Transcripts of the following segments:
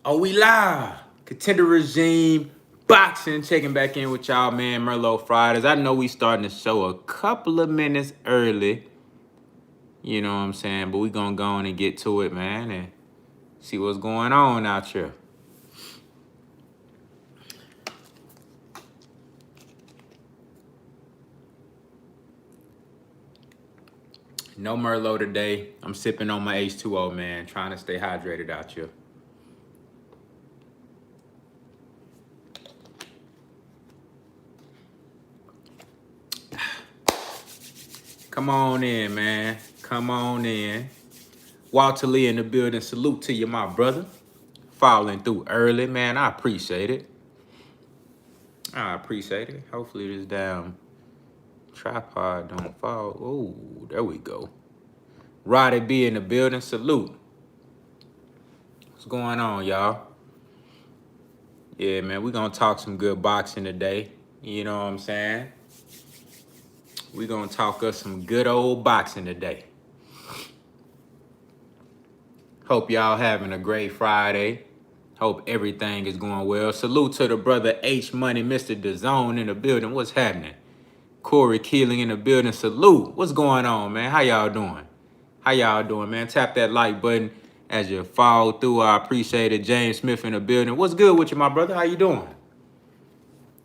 Oh, we live. Contender Regime Boxing checking back in with y'all, man. Merlot Fridays. I know we starting the show a couple of minutes early. You know what I'm saying? But we gonna go on and get to it, man, and see what's going on out here. No Merlot today. I'm sipping on my H2O, man. Trying to stay hydrated out here. Come on in, man. Come on in. Walter Lee in the building. Salute to you, my brother. Following through early, man. I appreciate it. Hopefully this damn tripod don't fall. Oh, there we go. Roddy B in the building. Salute. What's going on, y'all? Yeah, man, we're going to talk some good boxing today. You know what I'm saying? We're going to talk us some good old boxing today. Hope y'all having a great Friday. Hope everything is going well. Salute to the brother H Money, Mr. DAZN in the building. What's happening? Corey Keeling in the building. Salute. What's going on, man? How y'all doing? How y'all doing, man? Tap that like button as you follow through. I appreciate it. James Smith in the building. What's good with you, my brother? How you doing?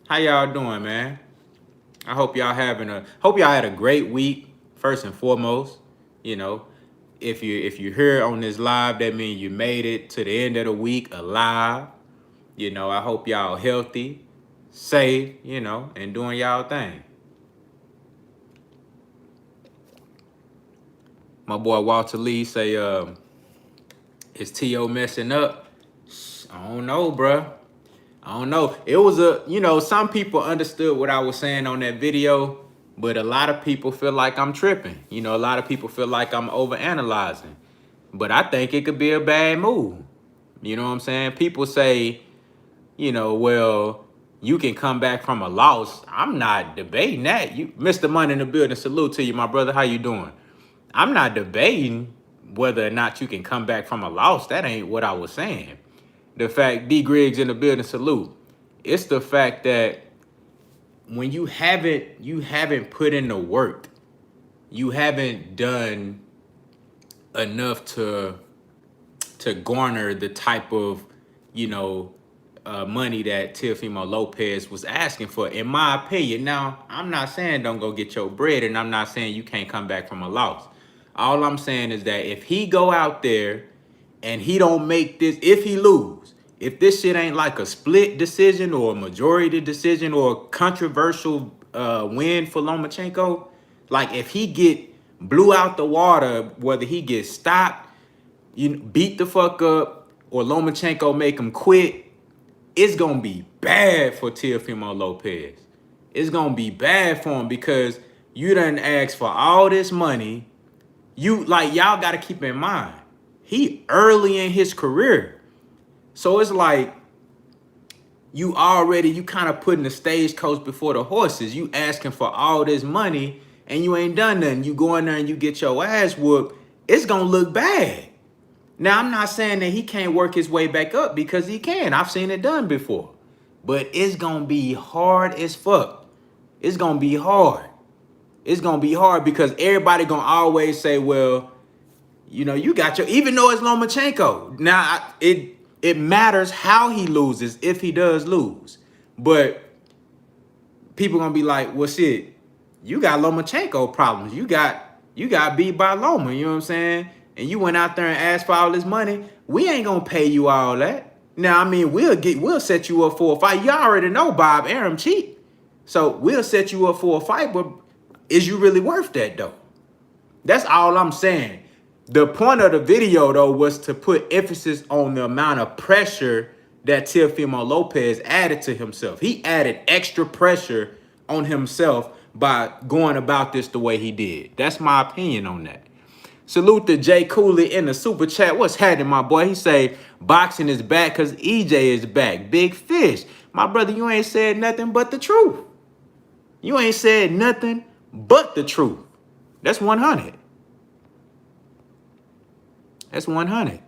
How y'all doing, man? I hope y'all had a great week, first and foremost. You know, if you're here on this live, that means you made it to the end of the week alive. You know, I hope y'all healthy, safe, you know, and doing y'all thing. My boy Walter Lee say, is T.O. messing up? I don't know, bruh. I don't know. It was some people understood what I was saying on that video, but a lot of people feel like I'm tripping. You know, a lot of people feel like I'm overanalyzing. But I think it could be a bad move. You know what I'm saying? People say, you know, well, you can come back from a loss. I'm not debating that. You, Mr. Money in the building, salute to you, my brother. How you doing? I'm not debating whether or not you can come back from a loss. That ain't what I was saying. The fact, D. Griggs in the building, salute. It's the fact that when you haven't put in the work, you haven't done enough to garner the type of, money that Teofimo Lopez was asking for, in my opinion. Now, I'm not saying don't go get your bread, and I'm not saying you can't come back from a loss. All I'm saying is that if he go out there and he don't make this, if he lose, if this shit ain't like a split decision or a majority decision or a controversial win for Lomachenko, like if he get blew out the water, whether he gets stopped, beat the fuck up, or Lomachenko make him quit, it's gonna be bad for Teofimo Lopez. It's gonna be bad for him because you done asked for all this money. Y'all gotta keep in mind, he early in his career. So it's like you kind of putting the stagecoach before the horses. You asking for all this money and you ain't done nothing. You go in there and you get your ass whooped. It's gonna look bad. Now, I'm not saying that he can't work his way back up, because he can. I've seen it done before. But it's gonna be hard as fuck. It's gonna be hard. It's gonna be hard because everybody gonna always say, well, you got your, even though it's Lomachenko. Now, it matters how he loses, if he does lose. But people gonna be like, well, shit, you got Lomachenko problems. You got beat by Loma, you know what I'm saying? And you went out there and asked for all this money. We ain't gonna pay you all that. Now, I mean, we'll set you up for a fight. You already know Bob Arum cheat. So we'll set you up for a fight, but is you really worth that, though? That's all I'm saying. The point of the video, though, was to put emphasis on the amount of pressure that Teofimo Lopez added to himself. He added extra pressure on himself by going about this the way he did. That's my opinion on that. Salute to Jay Cooley in the super chat. What's happening, my boy? He say boxing is back because EJ is back. Big fish. My brother, you ain't said nothing but the truth. You ain't said nothing but the truth. That's 100. That's 100.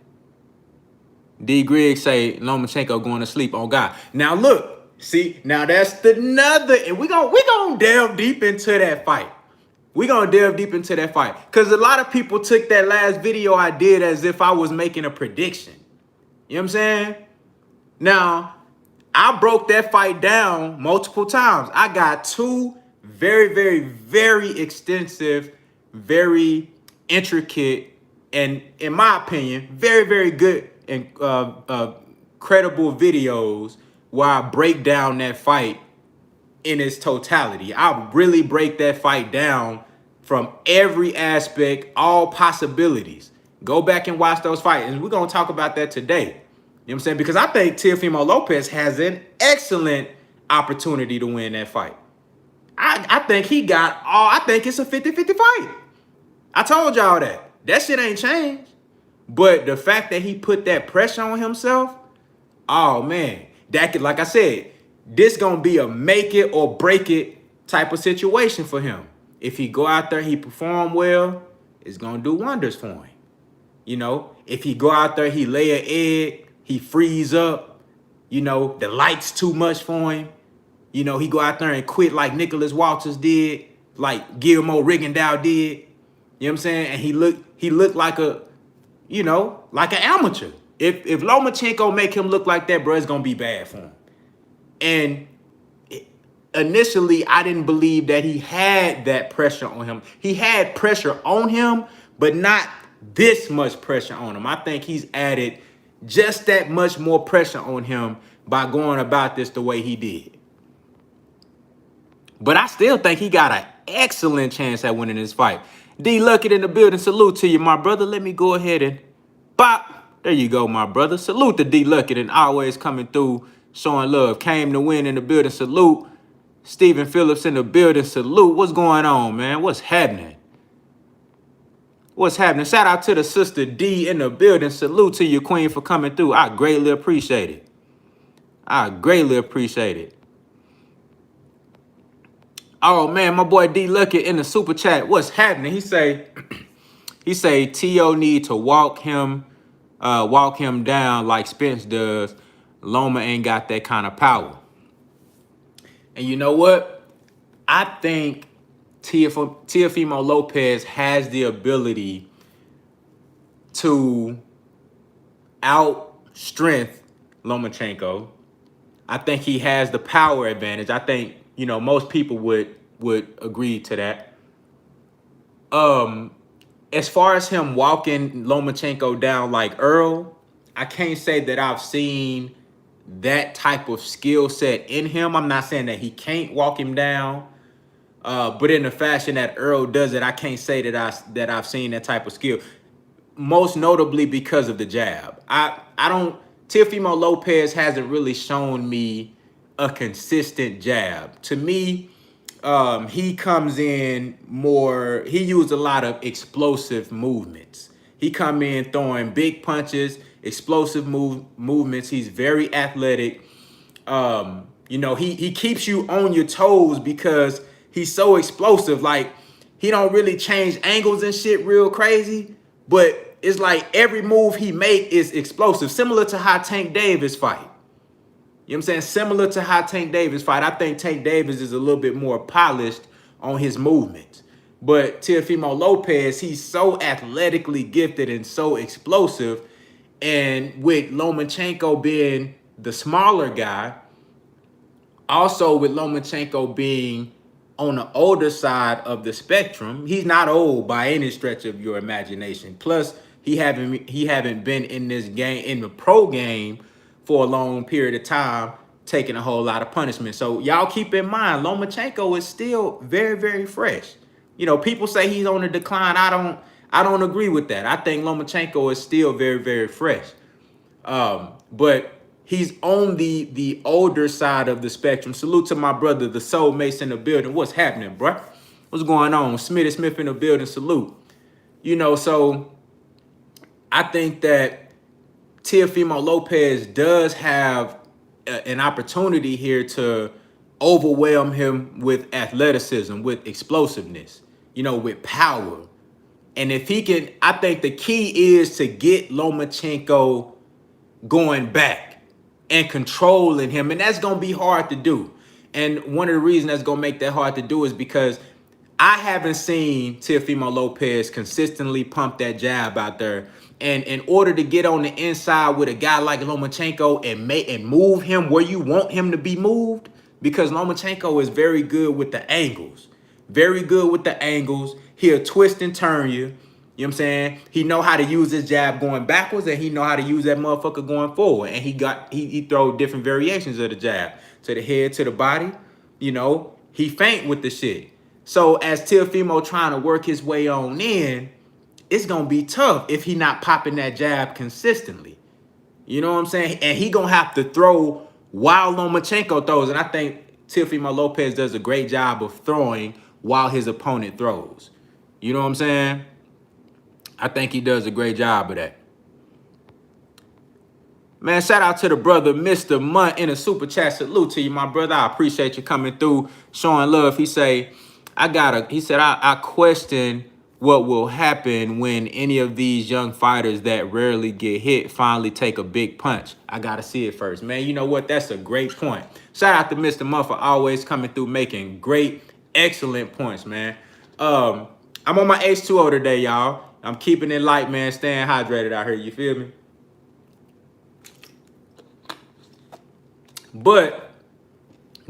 D. Griggs say Lomachenko going to sleep on God. Now look, see, now that's another, and we gonna delve deep into that fight. We gonna delve deep into that fight. Cause a lot of people took that last video I did as if I was making a prediction. You know what I'm saying? Now, I broke that fight down multiple times. I got two very, very, very extensive, very intricate, and in my opinion, very, very good and credible videos where I break down that fight in its totality. I really break that fight down from every aspect, all possibilities. Go back and watch those fights, and we're going to talk about that today. You know what I'm saying? Because I think Teofimo Lopez has an excellent opportunity to win that fight. I think he got all, I think it's a 50-50 fight. I told y'all that. That shit ain't changed. But the fact that he put that pressure on himself, oh man, that could, like I said, this gonna be a make it or break it type of situation for him. If he go out there, he perform well, it's gonna do wonders for him. You know, if he go out there, he lay an egg, he freeze up, you know, the light's too much for him. You know, he go out there and quit like Nicholas Walters did, like Guillermo Rigondeaux did. You know what I'm saying? And he looked like a, you know, like an amateur. If Lomachenko make him look like that, bro, it's gonna be bad for him. And initially, I didn't believe that he had that pressure on him. He had pressure on him, but not this much pressure on him. I think he's added just that much more pressure on him by going about this the way he did. But I still think he got an excellent chance at winning this fight. D. Luckett in the building. Salute to you, my brother. Let me go ahead and bop. There you go, my brother. Salute to D. Luckett and always coming through, showing love. Came to win in the building. Salute. Stephen Phillips in the building. Salute. What's going on, man? What's happening? What's happening? Shout out to the sister D in the building. Salute to you, queen, for coming through. I greatly appreciate it. I greatly appreciate it. Oh man, my boy D Luckett in the super chat. What's happening? He say T.O. need to walk him down like Spence does. Loma ain't got that kind of power. And you know what? I think Teofimo Lopez has the ability to out-strength Lomachenko. I think he has the power advantage. I think, you know, most people would agree to that. As far as him walking Lomachenko down like Earl, I can't say that I've seen that type of skill set in him. I'm not saying that he can't walk him down, but in the fashion that Earl does it, I can't say that I've seen that type of skill. Most notably because of the jab. Teofimo Lopez hasn't really shown me a consistent jab. To me, he comes in more, he used a lot of explosive movements. He come in throwing big punches, explosive movements. He's very athletic. You know, he keeps you on your toes because he's so explosive. Like, he don't really change angles and shit real crazy, but it's like every move he make is explosive, similar to how Tank Davis fight. You know what I'm saying? Similar to how Tank Davis fight. I think Tank Davis is a little bit more polished on his movements. But Teofimo Lopez, he's so athletically gifted and so explosive. And with Lomachenko being the smaller guy, also with Lomachenko being on the older side of the spectrum, he's not old by any stretch of your imagination. Plus, he haven't been in this game, in the pro game, for a long period of time, taking a whole lot of punishment. So y'all keep in mind, Lomachenko is still very, very fresh. You know, people say he's on the decline. I don't agree with that. I think Lomachenko is still very, very fresh. But he's on the older side of the spectrum. Salute to my brother, the Soul Mason in the building. What's happening, bruh? What's going on? Smitty Smith in the building. Salute. You know, so I think that Teofimo Lopez does have an opportunity here to overwhelm him with athleticism, with explosiveness, you know, with power. And if he can, I think the key is to get Lomachenko going back and controlling him. And that's going to be hard to do. And one of the reasons that's going to make that hard to do is because I haven't seen Teofimo Lopez consistently pump that jab out there. And in order to get on the inside with a guy like Lomachenko and move him where you want him to be moved, because Lomachenko is very good with the angles. Very good with the angles. He'll twist and turn you. You know what I'm saying? He know how to use his jab going backwards, and he know how to use that motherfucker going forward. And he throw different variations of the jab. To the head, to the body. You know, he feint with the shit. So as Teofimo trying to work his way on in, it's going to be tough if he not popping that jab consistently. You know what I'm saying? And he going to have to throw while Lomachenko throws. And I think Teofimo Lopez does a great job of throwing while his opponent throws. You know what I'm saying? I think he does a great job of that. Man, shout out to the brother, Mr. Munt, in a super chat. Salute to you, my brother. I appreciate you coming through, showing love. He said, I question what will happen when any of these young fighters that rarely get hit finally take a big punch. I got to see it first. Man, you know what? That's a great point. Shout out to Mr. Munt for always coming through, making great, excellent points, man. I'm on my H2O today, y'all. I'm keeping it light, man, staying hydrated out here. You feel me? But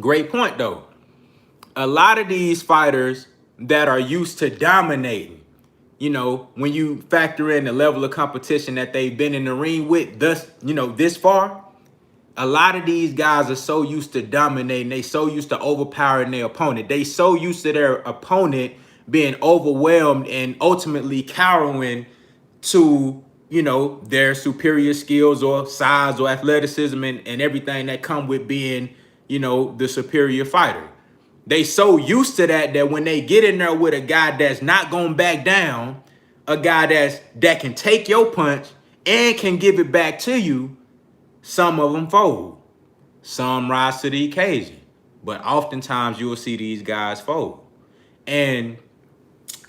great point, though. A lot of these fighters that are used to dominating, you know, when you factor in the level of competition that they've been in the ring with, thus, you know, this far, a lot of these guys are so used to dominating. They so used to overpowering their opponent. They so used to their opponent being overwhelmed and ultimately cowering to, you know, their superior skills or size or athleticism and everything that come with being, you know, the superior fighter. They so used to that when they get in there with a guy that's not going back down, a guy that can take your punch and can give it back to you, some of them fold. Some rise to the occasion. But oftentimes you'll see these guys fold. And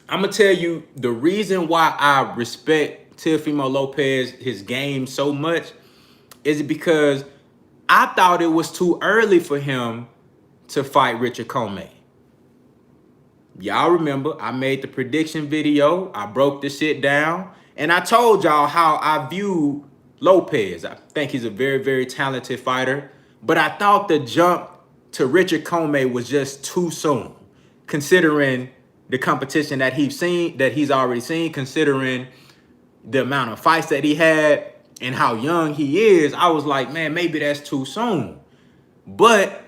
I'm going to tell you the reason why I respect Teofimo Lopez, his game, so much is because I thought it was too early for him to fight Richard Commey. Y'all remember, I made the prediction video. I broke the shit down. And I told y'all how I view Lopez. I think he's a very, very talented fighter. But I thought the jump to Richard Commey was just too soon, considering the competition that he's already seen, considering the amount of fights that he had and how young he is. I was like, man, maybe that's too soon. But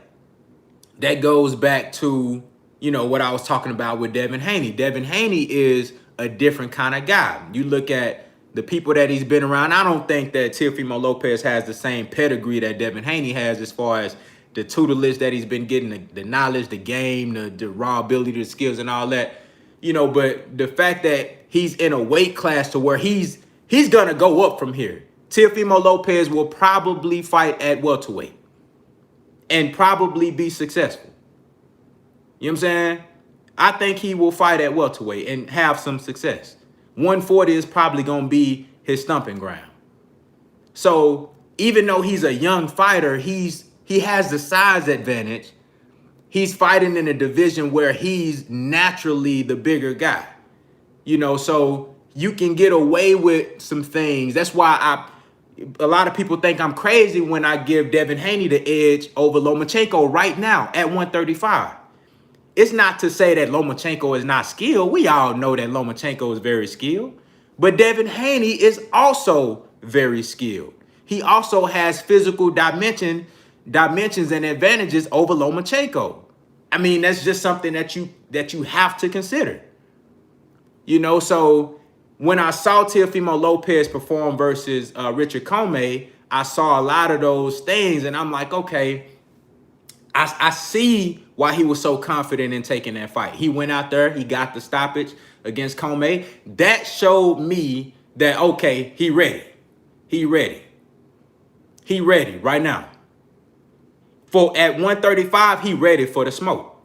that goes back to, you know, what I was talking about with Devin Haney. Devin Haney is a different kind of guy. You look at the people that he's been around. I don't think that Teofimo Lopez has the same pedigree that Devin Haney has as far as the tutelage that he's been getting, the knowledge, the game, the raw ability, the skills and all that. You know, but the fact that he's in a weight class to where he's going to go up from here. Teofimo Lopez will probably fight at welterweight and probably be successful. You know what I'm saying? I think he will fight at welterweight and have some success. 140 is probably going to be his stomping ground. So even though he's a young fighter, he has the size advantage. He's fighting in a division where he's naturally the bigger guy. You know, so you can get away with some things. That's why a lot of people think I'm crazy when I give Devin Haney the edge over Lomachenko right now at 135. It's not to say that Lomachenko is not skilled. We all know that Lomachenko is very skilled. But Devin Haney is also very skilled. He also has physical dimensions and advantages over Lomachenko. I mean, that's just something that you have to consider. You know, so when I saw Teofimo Lopez perform versus Richard Commey, I saw a lot of those things, and I'm like, okay, I see why he was so confident in taking that fight. He went out there, he got the stoppage against Commey. That showed me that, okay, he ready. He ready. He ready right now. At 135, he ready for the smoke.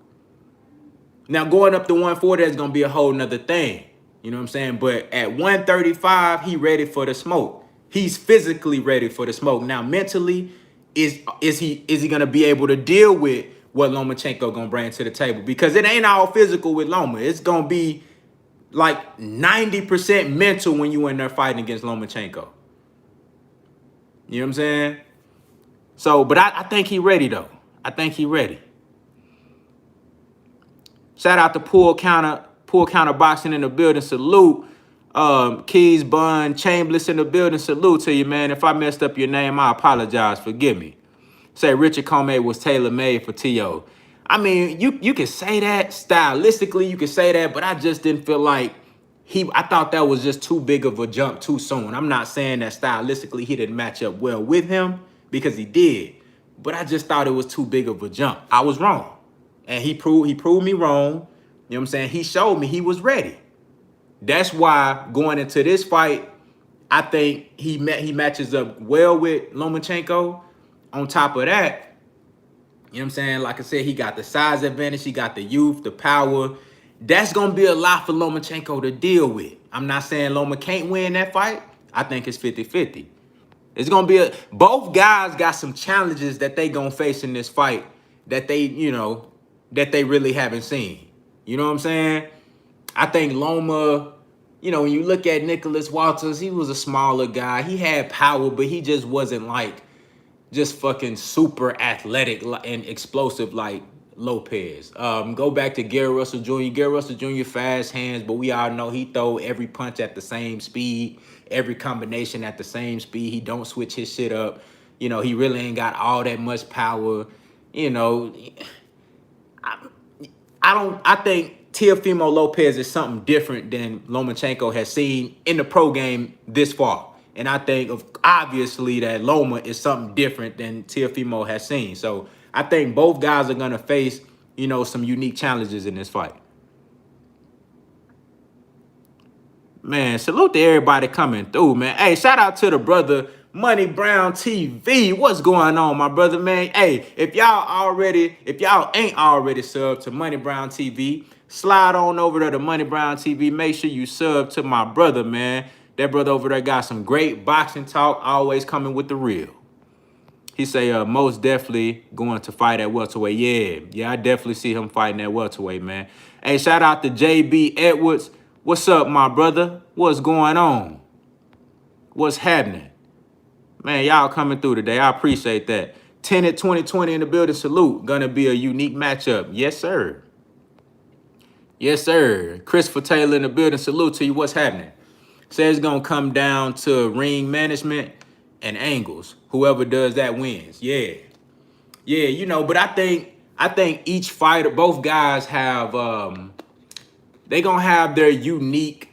Now, going up to 140 is going to be a whole nother thing. You know what I'm saying? But at 135, he ready for the smoke. He's physically ready for the smoke. Now, mentally, is he gonna be able to deal with what Lomachenko gonna bring to the table? Because it ain't all physical with Loma. It's gonna be like 90% mental when you in there fighting against Lomachenko. You know what I'm saying? So, but I think he ready though. I think he ready. Shout out to Pool Counter Boxing in the building. Salute. Keys, Bun, Chambliss in the building. Salute to you, man. If I messed up your name, I apologize. Forgive me. Say Richard Comey was tailor-made for T.O. I mean, you can say that stylistically, you can say that, but I just didn't feel like I thought that was just too big of a jump too soon. I'm not saying that stylistically he didn't match up well with him, because he did, but I just thought it was too big of a jump. I was wrong. And he proved me wrong. You know what I'm saying? He showed me he was ready. That's why going into this fight, I think he matches up well with Lomachenko. On top of that, you know what I'm saying? Like I said, he got the size advantage, he got the youth, the power. That's gonna be a lot for Lomachenko to deal with. I'm not saying Loma can't win that fight. I think it's 50-50. It's gonna be both guys got some challenges that they gonna face in this fight that they, that they really haven't seen. You know what I'm saying? I think Loma, when you look at Nicholas Walters, he was a smaller guy. He had power, but he just wasn't like just fucking super athletic and explosive like Lopez. Go back to Gary Russell Jr. Gary Russell Jr. fast hands, but we all know he throw every punch at the same speed, every combination at the same speed. He don't switch his shit up. He really ain't got all that much power. I think Teofimo Lopez is something different than Lomachenko has seen in the pro game this far. And I think obviously that Loma is something different than Teofimo has seen. So I think both guys are going to face, some unique challenges in this fight. Man, salute to everybody coming through, man. Hey, shout out to the brother Money Brown TV. What's going on, my brother, man? Hey, if y'all ain't already subbed to Money Brown TV, slide on over to the Money Brown TV. Make sure you sub to my brother, man. That brother over there got some great boxing talk, always coming with the real. He say, most definitely going to fight at welterweight. Yeah, I definitely see him fighting at welterweight, man. Hey, shout out to JB Edwards. What's up, my brother? What's going on? What's happening? Man, y'all coming through today. I appreciate that. Tenet 2020 in the building. Salute. Gonna be a unique matchup. Yes, sir. Yes, sir. Christopher Taylor in the building. Salute to you. What's happening? Says it's gonna come down to ring management and angles. Whoever does that wins. Yeah, but I think each fighter, both guys have they gonna have their unique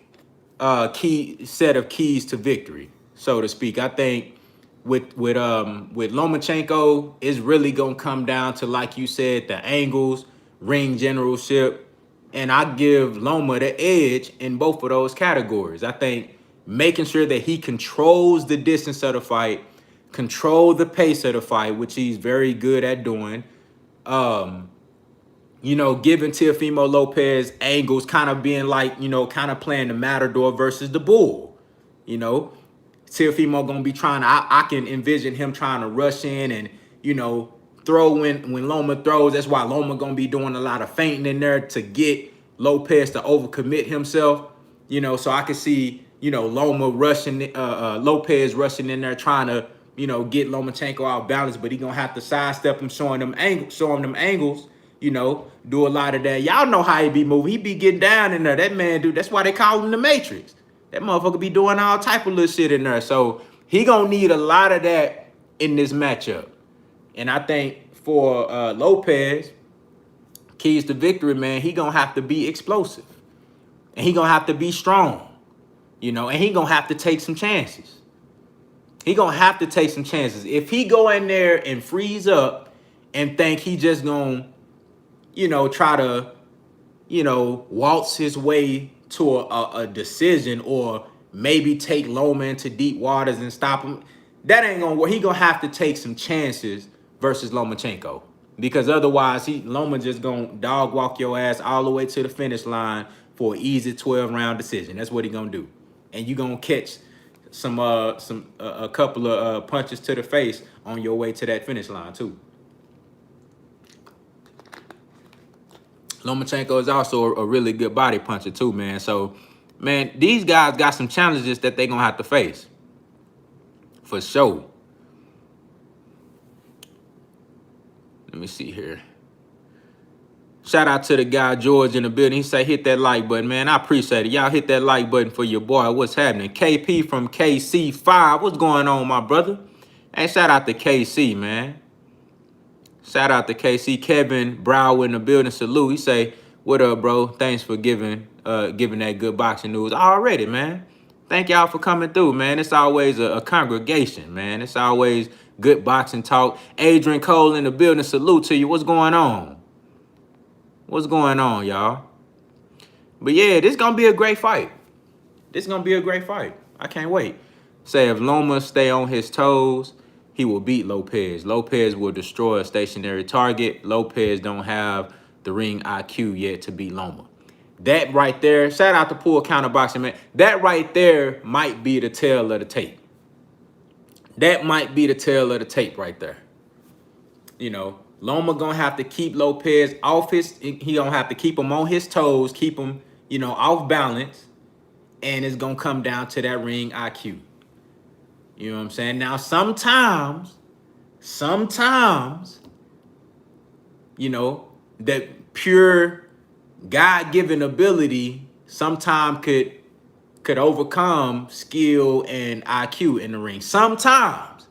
key set of keys to victory, so to speak. I think with Lomachenko, it's really gonna come down to, like you said, the angles, ring generalship. And I give Loma the edge in both of those categories. I think making sure that he controls the distance of the fight, control the pace of the fight, which he's very good at doing. Giving Teofimo Lopez angles, kind of being like, kind of playing the Matador versus the Bull. Teofimo gonna be trying to, I can envision him trying to rush in and, throw when Loma throws. That's why Loma gonna be doing a lot of feinting in there to get Lopez to overcommit himself. So I can see, Loma rushing, Lopez rushing in there trying to, get Lomachenko out balance, but he gonna have to sidestep him, showing them angles, do a lot of that. Y'all know how he be moving. He be getting down in there. That man, dude, that's why they call him the Matrix. That motherfucker be doing all type of little shit in there. So he gonna need a lot of that in this matchup. And I think for Lopez, keys to victory, man, he gonna have to be explosive. And he gonna have to be strong, and he gonna have to take some chances. If he go in there and freeze up and think he just gonna, try to, waltz his way to a decision, or maybe take Loma into deep waters and stop him, that ain't gonna work. He gonna have to take some chances versus Lomachenko, because otherwise Loma just gonna dog walk your ass all the way to the finish line for an easy 12-round decision. That's what he gonna do. And you gonna catch a couple of punches to the face on your way to that finish line too. Lomachenko is also a really good body puncher too, man. So, man, these guys got some challenges that they're going to have to face. For sure. Let me see here. Shout out to the guy, George, in the building. He say, hit that like button, man. I appreciate it. Y'all hit that like button for your boy. What's happening? KP from KC5. What's going on, my brother? Hey, shout out to KC, man. Shout out to KC. Kevin Brow in the building. Salute. He say, what up, bro? Thanks for giving that good boxing news already, man. Thank y'all for coming through, man. It's always a congregation, man. It's always good boxing talk. Adrian Cole in the building. Salute to you. What's going on? What's going on, y'all? But yeah, this gonna be a great fight. This gonna be a great fight. I can't wait. Say if Loma stay on his toes, he will beat Lopez. Lopez will destroy a stationary target. Lopez don't have the ring IQ yet to beat Loma. That right there, shout out to Pool Counterboxing, man. That right there might be the tail of the tape. That might be the tail of the tape right there. You know, Loma gonna have to keep Lopez off he gonna have to keep him on his toes, keep him, you know, off balance, and it's gonna come down to that ring IQ. You know what I'm saying? Now, sometimes, you know, that pure God-given ability sometimes could overcome skill and IQ in the ring. Sometimes,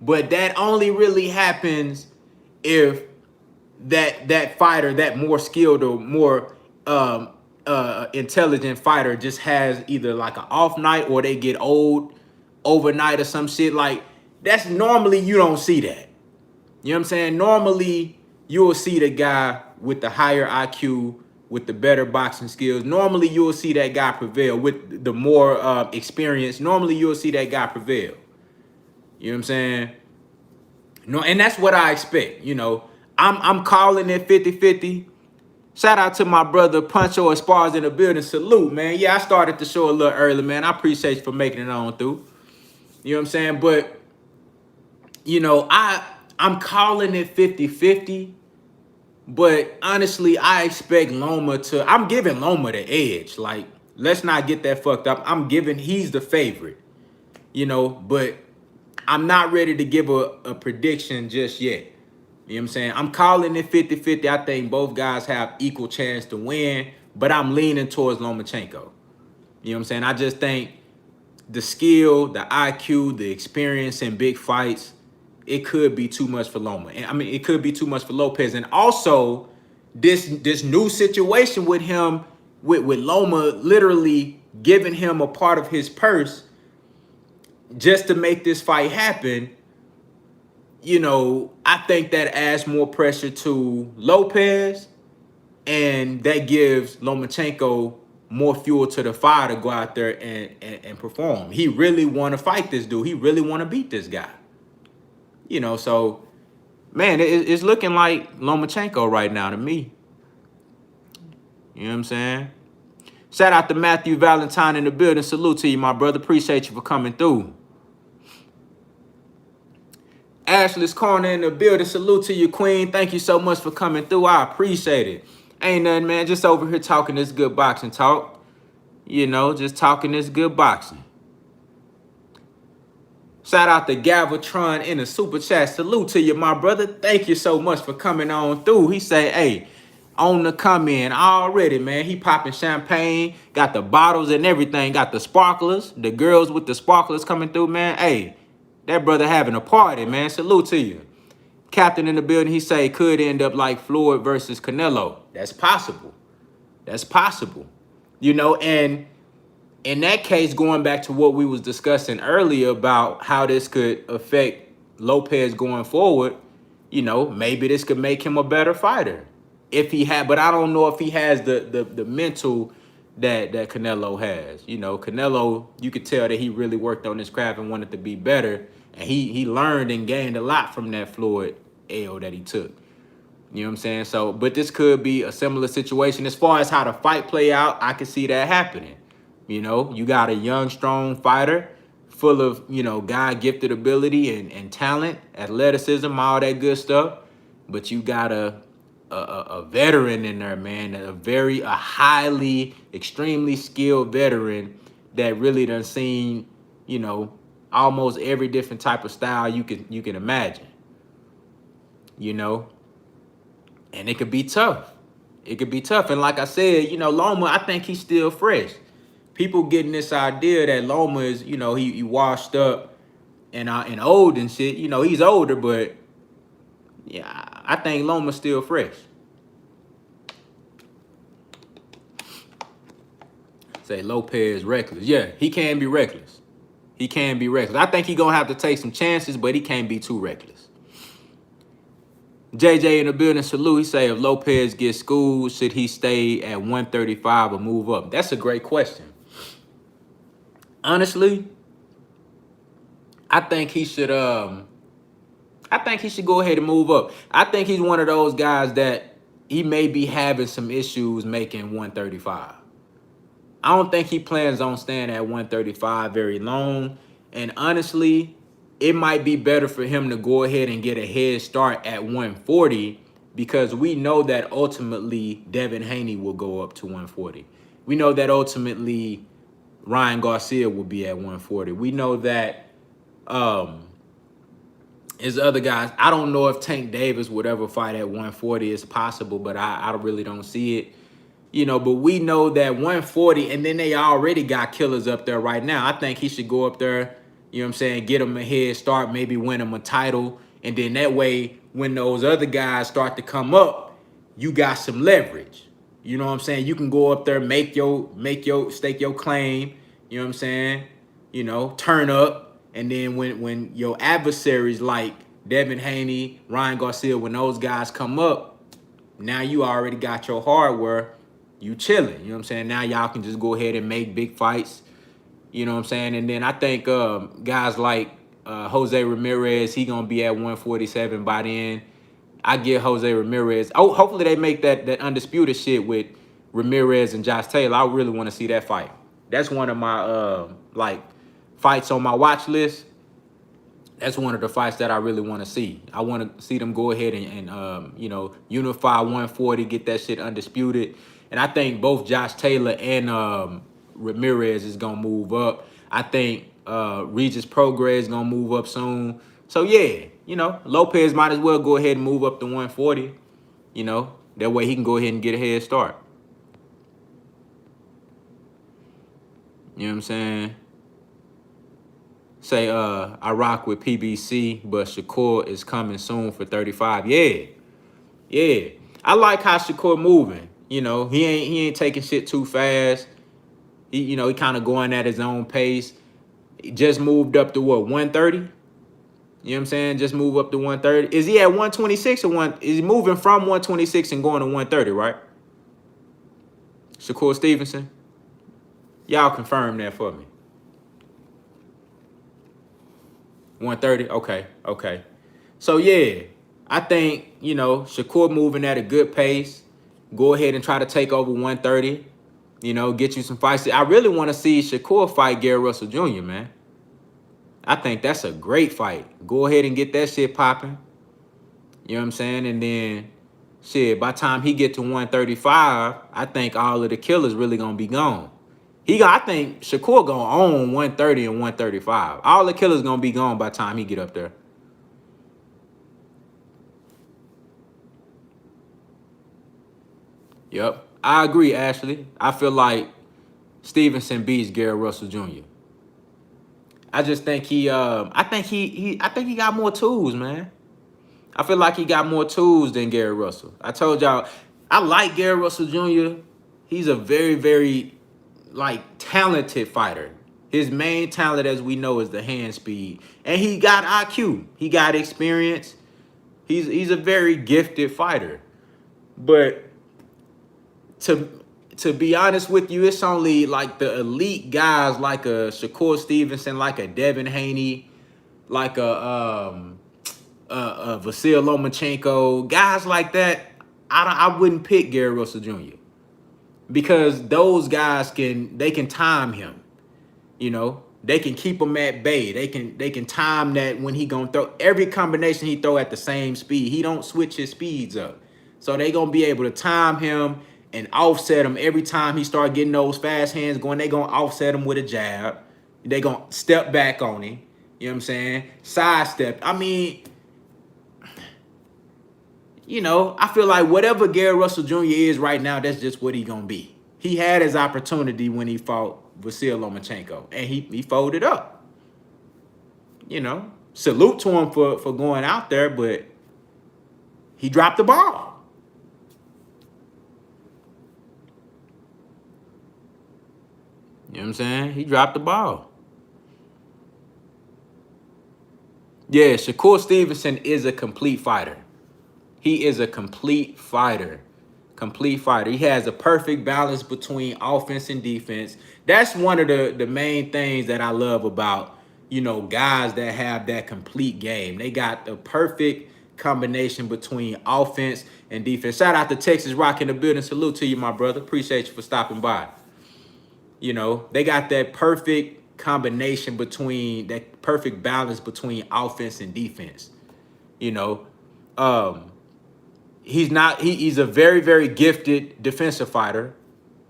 but that only really happens if that fighter, that more skilled or more intelligent fighter, just has either like an off night or they get old overnight or some shit. Like, that's normally, you don't see that. You know what I'm saying? Normally you'll see the guy with the higher IQ, with the better boxing skills. Normally you'll see that guy prevail. With the more experience, normally you'll see that guy prevail. You know what I'm saying? No, and that's what I expect. You know, I'm calling it 50-50. Shout out to my brother Puncho Esparza in the building. Salute, man. Yeah, I started the show a little early, man. I appreciate you for making it on through. You know what I'm saying? But, you know, I'm calling it 50-50. But honestly, I expect Loma to, I'm giving Loma the edge. Like, let's not get that fucked up. He's the favorite, you know, but I'm not ready to give a prediction just yet. You know what I'm saying? I'm calling it 50-50. I think both guys have equal chance to win, but I'm leaning towards Lomachenko. You know what I'm saying? I just think the skill, the IQ, the experience in big fights, it could be too much for Loma. And I mean, it could be too much for Lopez. And also, this new situation with him, with Loma literally giving him a part of his purse just to make this fight happen, you know, I think that adds more pressure to Lopez, and that gives Lomachenko more fuel to the fire to go out there and perform. He really want to fight this dude. He really want to beat this guy. You know, so, man, it's looking like Lomachenko right now to me. You know what I'm saying? Shout out to Matthew Valentine in the building. Salute to you, my brother. Appreciate you for coming through. Ashley's Corner in the building. Salute to you, queen. Thank you so much for coming through. I appreciate it. Ain't nothing, man. Just over here talking this good boxing talk. You know, just talking this good boxing. Shout out to Galvatron in the super chat. Salute to you, my brother. Thank you so much for coming on through. He say, hey, on the come in already, man. He popping champagne, got the bottles and everything, got the sparklers, the girls with the sparklers coming through, man. Hey, that brother having a party, man. Salute to you. Captain in the building, he say could end up like Floyd versus Canelo. That's possible. That's possible. You know, and in that case, going back to what we was discussing earlier about how this could affect Lopez going forward, you know, maybe this could make him a better fighter. If he had, but I don't know if he has the mental that Canelo has. You know, Canelo, you could tell that he really worked on his craft and wanted to be better. And he learned and gained a lot from that Floyd L that he took. You know what I'm saying? So, but this could be a similar situation. As far as how the fight play out, I can see that happening. You know, you got a young, strong fighter full of, you know, God-gifted ability and talent, athleticism, all that good stuff. But you got a veteran in there, man, a highly, extremely skilled veteran that really done seen, you know, almost every different type of style you can imagine, you know, and it could be tough. It could be tough. And like I said, you know, Loma, I think he's still fresh. People getting this idea that Loma is, you know, he washed up and old and shit. You know, he's older, but yeah, I think Loma's still fresh. Say Lopez reckless. Yeah, he can be reckless. He can be reckless. I think he gonna have to take some chances, but he can't be too reckless. JJ in the building, salute. He say if Lopez gets schooled, should he stay at 135 or move up? That's a great question. Honestly, I think he should go ahead and move up. I think he's one of those guys that he may be having some issues making 135. I don't think he plans on staying at 135 very long. And honestly, it might be better for him to go ahead and get a head start at 140 because we know that ultimately Devin Haney will go up to 140. We know that ultimately Ryan Garcia will be at 140. We know that his other guys, I don't know if Tank Davis would ever fight at 140. It's possible, but I really don't see it. You know, but we know that 140, and then they already got killers up there right now. I think he should go up there, you know what I'm saying, get him a head start, maybe win him a title. And then that way, when those other guys start to come up, you got some leverage. You know what I'm saying? You can go up there, stake your claim, you know what I'm saying? You know, turn up. And then when your adversaries like Devin Haney, Ryan Garcia, when those guys come up, now you already got your hardware. You chilling, you know what I'm saying? Now y'all can just go ahead and make big fights, you know what I'm saying? And then I think guys like Jose Ramirez, he gonna be at 147 by then. I get Jose Ramirez. Oh, hopefully they make that undisputed shit with Ramirez and Josh Taylor. I really want to see that fight. That's one of my like fights on my watch list. That's one of the fights that I really want to see. I want to see them go ahead and you know, unify 140, get that shit undisputed. And I think both Josh Taylor and Ramirez is going to move up. I think Regis Prograis is going to move up soon. So, yeah, you know, Lopez might as well go ahead and move up to 140. You know, that way he can go ahead and get a head start. You know what I'm saying? Say, I rock with PBC, but Shakur is coming soon for 35. Yeah. Yeah. I like how Shakur moving. You know, he ain't taking shit too fast. He kind of going at his own pace. He just moved up to what, 130? You know what I'm saying? Just move up to 130. Is he at 126 or is he moving from 126 and going to 130, right? Shakur Stevenson? Y'all confirm that for me. 130? Okay. So, yeah, I think, you know, Shakur moving at a good pace. Go ahead and try to take over 130. You know, get you some fights. I really want to see Shakur fight Gary Russell Jr., man. I think that's a great fight. Go ahead and get that shit popping. You know what I'm saying? And then, shit, by the time he get to 135, I think all of the killers really going to be gone. I think Shakur going to own 130 and 135. All the killers going to be gone by the time he get up there. Yep. I agree, Ashley. I feel like Stevenson beats Gary Russell Jr. I just think I think he got more tools, man. I feel like he got more tools than Gary Russell. I told y'all, I like Gary Russell Jr. He's a very, very, like, talented fighter. His main talent, as we know, is the hand speed. And he got IQ. He got experience. He's a very gifted fighter. But to be honest with you, it's only like the elite guys like a Shakur Stevenson, like a Devin Haney, like a Vasil Lomachenko, guys like that. I wouldn't pick Gary Russell Jr. because those guys can time him. You know, they can keep him at bay. They can time that when he gonna throw. Every combination he throw at the same speed. He don't switch his speeds up. So they gonna be able to time him and offset him every time he start getting those fast hands going. They gonna offset him with a jab. They gonna step back on him. You know what I'm saying? Sidestep. I mean, you know, I feel like whatever Gary Russell Jr. is right now, that's just what he gonna be. He had his opportunity when he fought Vasyl Lomachenko, and he folded up. You know, salute to him for going out there, but he dropped the ball. You know what I'm saying? He dropped the ball. Yeah, Shakur Stevenson is a complete fighter. He is a complete fighter. Complete fighter. He has a perfect balance between offense and defense. That's one of the main things that I love about, you know, guys that have that complete game. They got the perfect combination between offense and defense. Shout out to Texas Rock in the building. Salute to you, my brother. Appreciate you for stopping by. You know, they got that perfect combination between, that perfect balance between offense and defense. You know, he's a very, very gifted defensive fighter.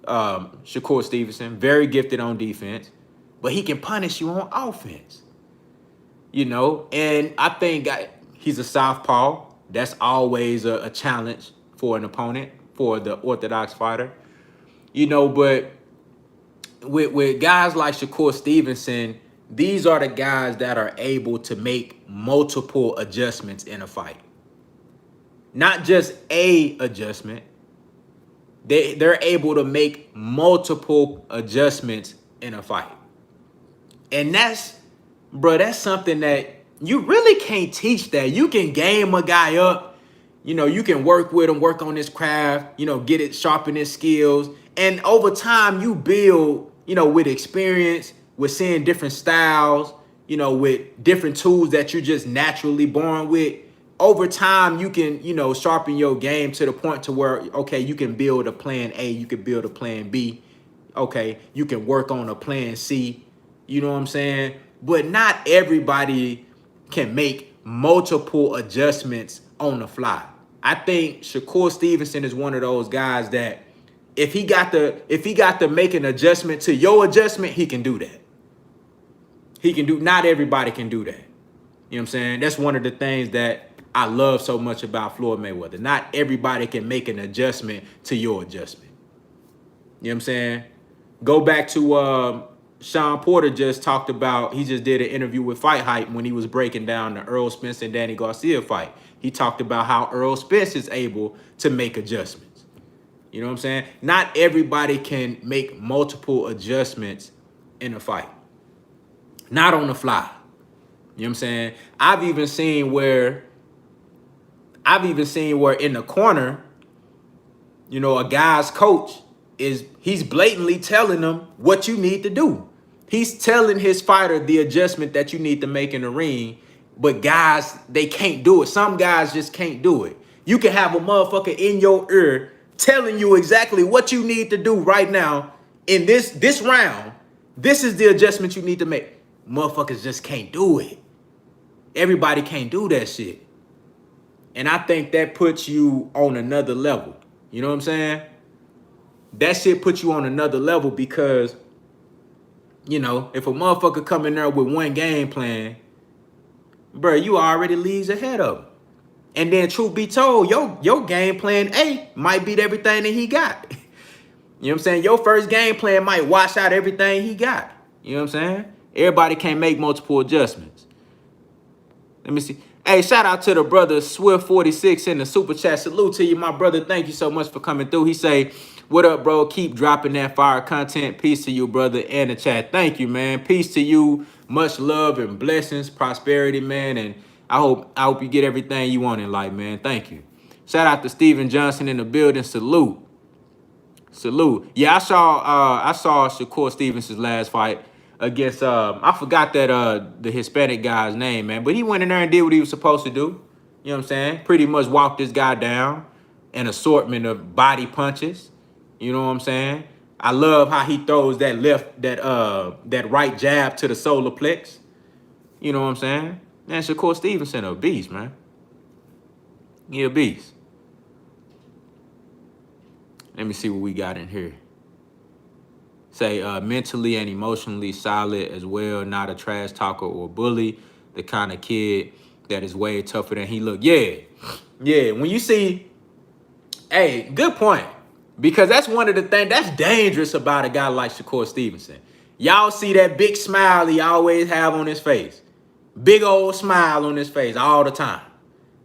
Shakur Stevenson, very gifted on defense, but he can punish you on offense. You know, and I think he's a southpaw. That's always a challenge for an opponent, for the orthodox fighter. You know, but with guys like Shakur Stevenson, these are the guys that are able to make multiple adjustments in a fight. Not just a adjustment. They're able to make multiple adjustments in a fight. And that's something that you really can't teach that. You can game a guy up. You know, you can work with him, work on his craft, you know, get it, sharpen his skills. And over time, you build, you know, with experience, with seeing different styles, you know, with different tools that you're just naturally born with. Over time, you can, you know, sharpen your game to the point to where, okay, you can build a plan A, you can build a plan B. Okay, you can work on a plan C. You know what I'm saying? But not everybody can make multiple adjustments on the fly. I think Shakur Stevenson is one of those guys that if he got to make an adjustment to your adjustment, he can do that. Not everybody can do that. You know what I'm saying? That's one of the things that I love so much about Floyd Mayweather. Not everybody can make an adjustment to your adjustment. You know what I'm saying? Go back to Sean Porter just talked about, he just did an interview with Fight Hype when he was breaking down the Earl Spence and Danny Garcia fight. He talked about how Earl Spence is able to make adjustments. You know what I'm saying? Not everybody can make multiple adjustments in a fight. Not on the fly. You know what I'm saying? I've even seen where in the corner, you know, a guy's coach he's blatantly telling them what you need to do. He's telling his fighter the adjustment that you need to make in the ring, but guys, they can't do it. Some guys just can't do it. You can have a motherfucker in your ear telling you exactly what you need to do right now in this round. This is the adjustment you need to make. Motherfuckers just can't do it. Everybody can't do that shit. And I think that puts you on another level. You know what I'm saying? That shit puts you on another level because, you know, if a motherfucker come in there with one game plan, bro, you already leagues ahead of him. And then truth be told, your game plan A might beat everything that he got. You know what I'm saying? Your first game plan might wash out everything he got. You know what I'm saying? Everybody can't make multiple adjustments. Let me see. Hey, shout out to the brother Swift46 in the super chat. Salute to you, my brother. Thank you so much for coming through. He say, what up, bro? Keep dropping that fire content. Peace to you, brother, and the chat. Thank you, man. Peace to you. Much love and blessings, prosperity, man. And I hope you get everything you want in life, man. Thank you. Shout out to Steven Johnson in the building. Salute. Salute. Yeah, I saw Shakur Stevenson's last fight against I forgot that the Hispanic guy's name, man. But he went in there and did what he was supposed to do. You know what I'm saying? Pretty much walked this guy down, an assortment of body punches. You know what I'm saying? I love how he throws that that right jab to the solar plex. You know what I'm saying? Man, Shakur Stevenson a beast, man. He a beast. Let me see what we got in here. Say mentally and emotionally solid as well, not a trash talker or bully, the kind of kid that is way tougher than he look. Yeah. When you see, hey, good point. Because that's one of the things that's dangerous about a guy like Shakur Stevenson. Y'all see that big smile he always have on his face. Big old smile on his face all the time.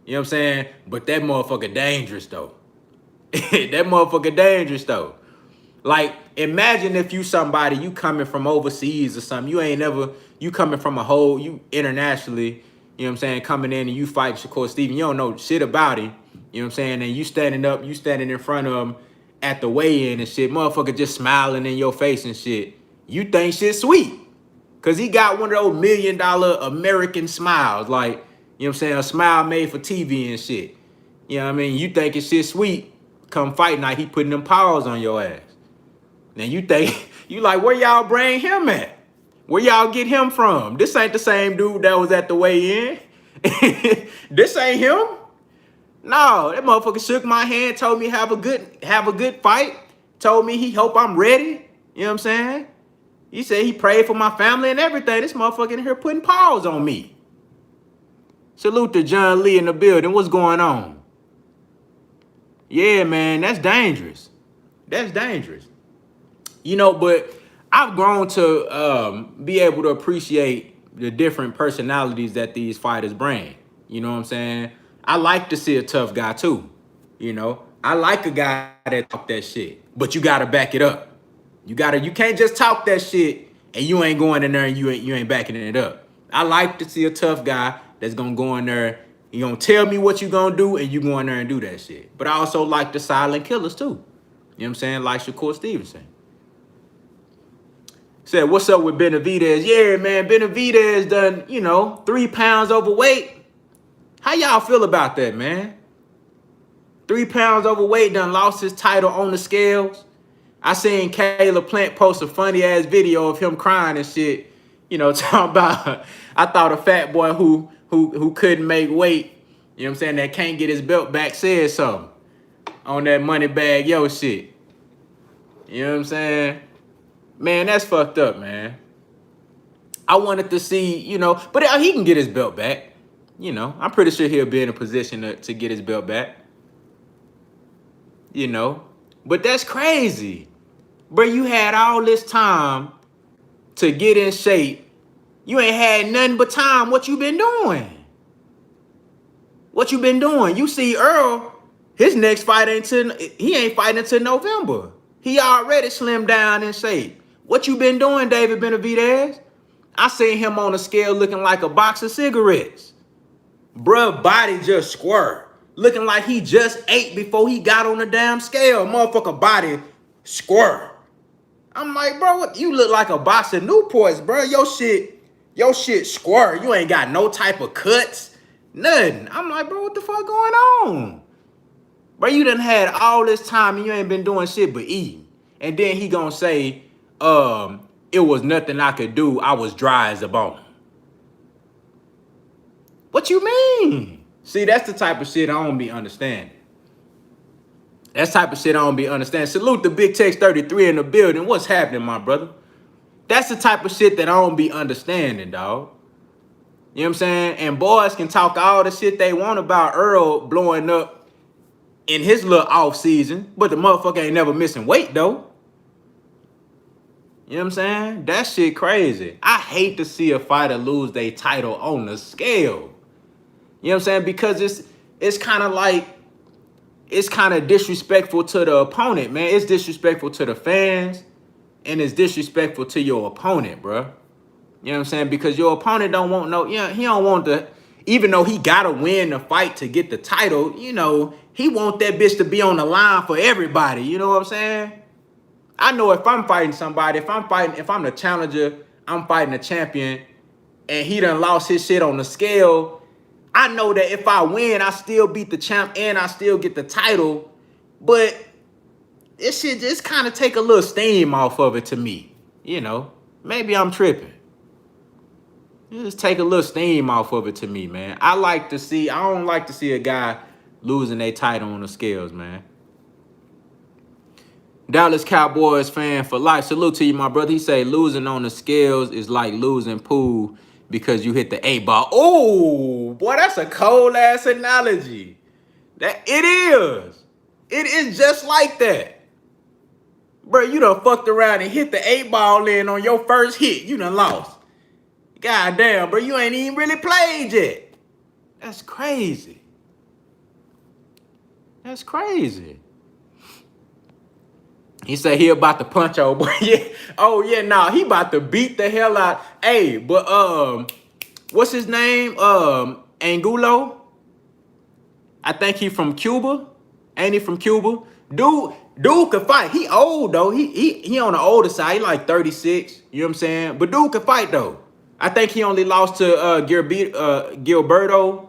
You know what I'm saying? But that motherfucker dangerous though. That motherfucker dangerous though. Like, imagine if you somebody, you coming from overseas or something. You coming from you internationally, you know what I'm saying, coming in and you fight Shakur Stevenson. You don't know shit about him, you know what I'm saying? And you standing in front of him at the weigh-in and shit. Motherfucker just smiling in your face and shit. You think shit sweet. Because he got one of those $1 million American smiles. Like, you know what I'm saying, a smile made for TV and shit. You know what I mean? You think it's shit sweet. Come fight night, he putting them paws on your ass. Now you think, you like, where y'all bring him at? Where y'all get him from? This ain't the same dude that was at the weigh-in. This ain't him. No, that motherfucker shook my hand, told me have a good fight, told me he hope I'm ready. You know what I'm saying? He said he prayed for my family and everything. This motherfucker in here putting paws on me. Salute to John Lee in the building. What's going on? Yeah, man, that's dangerous. That's dangerous. You know, but I've grown to be able to appreciate the different personalities that these fighters bring. You know what I'm saying? I like to see a tough guy too. You know, I like a guy that talk that shit, but you gotta back it up. You can't just talk that shit and you ain't going in there and you ain't backing it up. I like to see a tough guy that's gonna go in there. You gonna tell me what you gonna do and you go in there and do that shit. But I also like the silent killers too. You know what I'm saying? Like Shakur Stevenson. Said, what's up with Benavidez? Yeah, man, Benavidez done, 3 pounds overweight. How y'all feel about that, man? 3 pounds overweight, done lost his title on the scales. I seen Caleb Plant post a funny ass video of him crying and shit. Talking about, I thought a fat boy who couldn't make weight, you know what I'm saying, that can't get his belt back said something on that money bag yo shit. You know what I'm saying? Man, that's fucked up, man. I wanted to see, but he can get his belt back. I'm pretty sure he'll be in a position to get his belt back. But that's crazy. Bro, you had all this time to get in shape. You ain't had nothing but time. What you been doing? What you been doing? You see Earl, his next fight he ain't fighting until November. He already slimmed down in shape. What you been doing, David Benavidez? I seen him on the scale looking like a box of cigarettes. Bruh, body just square. Looking like he just ate before he got on the damn scale. Motherfucker body square. I'm like, bro, what? You look like a box of Newports, bro. Your shit square. You ain't got no type of cuts. Nothing. I'm like, bro, what the fuck going on? Bro, you done had all this time and you ain't been doing shit but eating. And then he gonna say, it was nothing I could do. I was dry as a bone. What you mean? See, that's the type of shit I don't be understanding. That's the type of shit I don't be understanding. Salute the Big Tex 33 in the building. What's happening, my brother? That's the type of shit that I don't be understanding, dog. You know what I'm saying? And boys can talk all the shit they want about Earl blowing up in his little off season, but the motherfucker ain't never missing weight, though. You know what I'm saying? That shit crazy. I hate to see a fighter lose their title on the scale. You know what I'm saying? Because it's kind of like, it's kind of disrespectful to the opponent, man. It's disrespectful to the fans, and it's disrespectful to your opponent, bro. You know what I'm saying? Because your opponent don't want he don't want to, even though he got to win the fight to get the title, he want that bitch to be on the line for everybody. You know what I'm saying? I know if I'm fighting somebody, if I'm the challenger, I'm fighting a champion, and he done lost his shit on the scale, I know that if I win, I still beat the champ and I still get the title. But This shit just kind of take a little steam off of it to me. You know, maybe I'm tripping. Just take a little steam off of it to me, man. I don't like to see a guy losing their title on the scales, man. Dallas Cowboys fan for life. Salute to you, my brother. He say losing on the scales is like losing pool because you hit the 8-ball. Oh, boy, that's a cold ass analogy. That it is. It is just like that. Bro, you done fucked around and hit the 8-ball in on your first hit. You done lost. God damn, bro, you ain't even really played yet. That's crazy. That's crazy. He said he about to punch old boy. Yeah. Oh yeah, nah, he about to beat the hell out. Hey, but what's his name? Angulo. I think he from Cuba. Ain't he from Cuba? Dude can fight. He old though. He on the older side. He like 36. You know what I'm saying? But dude can fight though. I think he only lost to Gilberto.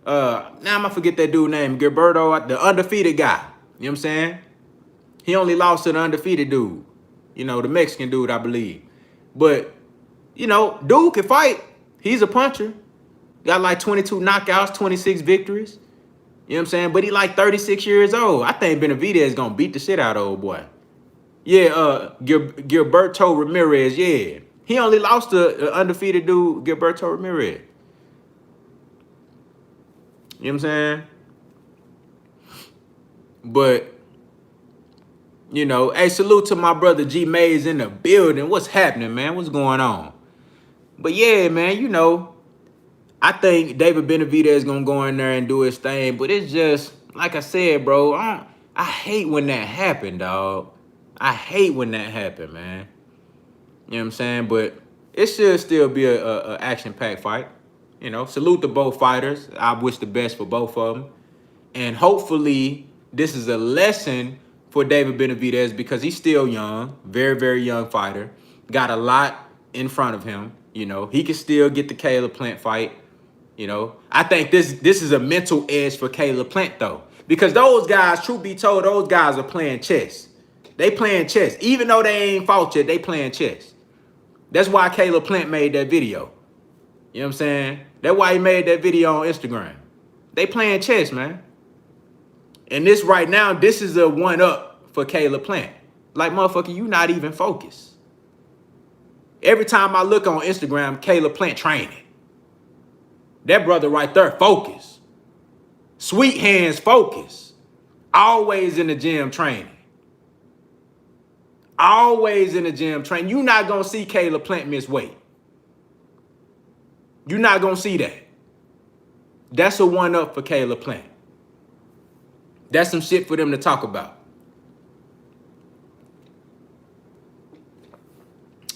Now I'm gonna forget that dude name. Gilberto, the undefeated guy. You know what I'm saying? He only lost to the undefeated dude. You know, the Mexican dude, I believe. But, you know, dude can fight. He's a puncher. Got like 22 knockouts, 26 victories. You know what I'm saying? But he like 36 years old. I think Benavidez is going to beat the shit out of old boy. Yeah, Gilberto Ramirez, yeah. He only lost to the undefeated dude, Gilberto Ramirez. You know what I'm saying? But, you know, hey, salute to my brother G Mays in the building. What's happening, man? What's going on? But yeah, man, you know, I think David Benavidez is going to go in there and do his thing. But it's just, like I said, bro, I hate when that happened, dog. I hate when that happened, man. You know what I'm saying? But it should still be a action-packed fight. You know, salute to both fighters. I wish the best for both of them. And hopefully this is a lesson for David Benavidez because he's still young, very, very young fighter. Got a lot in front of him. You know, he can still get the Caleb Plant fight. You know, I think this is a mental edge for Caleb Plant, though. Because those guys, truth be told, those guys are playing chess. They playing chess. Even though they ain't fought yet, they playing chess. That's why Caleb Plant made that video. You know what I'm saying? That's why he made that video on Instagram. They playing chess, man. And this right now, this is a one-up for Caleb Plant. Like, motherfucker, you not even focused. Every time I look on Instagram, Caleb Plant training. That brother right there, focus. Sweet hands, focus. Always in the gym training. Always in the gym training. You're not going to see Caleb Plant miss weight. You're not going to see that. That's a one-up for Caleb Plant. That's some shit for them to talk about.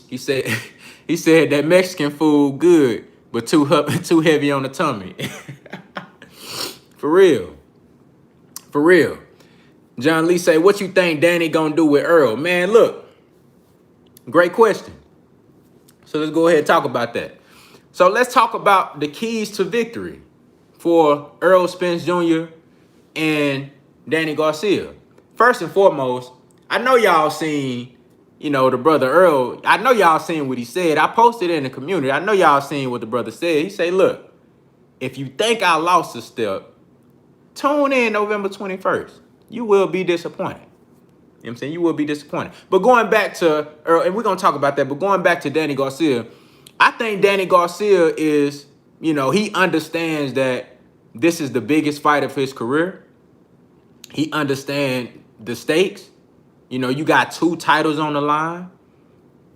He said that Mexican food good, but too heavy on the tummy. For real. For real. John Lee say, what you think Danny gonna do with Earl? Man, look. Great question. So let's go ahead and talk about that. So let's talk about the keys to victory for Earl Spence Jr. and Danny Garcia. First and foremost, I know y'all seen, you know, the brother Earl. I know y'all seen what he said. I posted it in the community. I know y'all seen what the brother said. He said, look, if you think I lost a step, tune in November 21st. You will be disappointed. You know what I'm saying? You will be disappointed. But going back to Earl, and we're going to talk about that, but going back to Danny Garcia, I think Danny Garcia is, you know, he understands that this is the biggest fight of his career. He understands the stakes. You know, you got 2 titles on the line.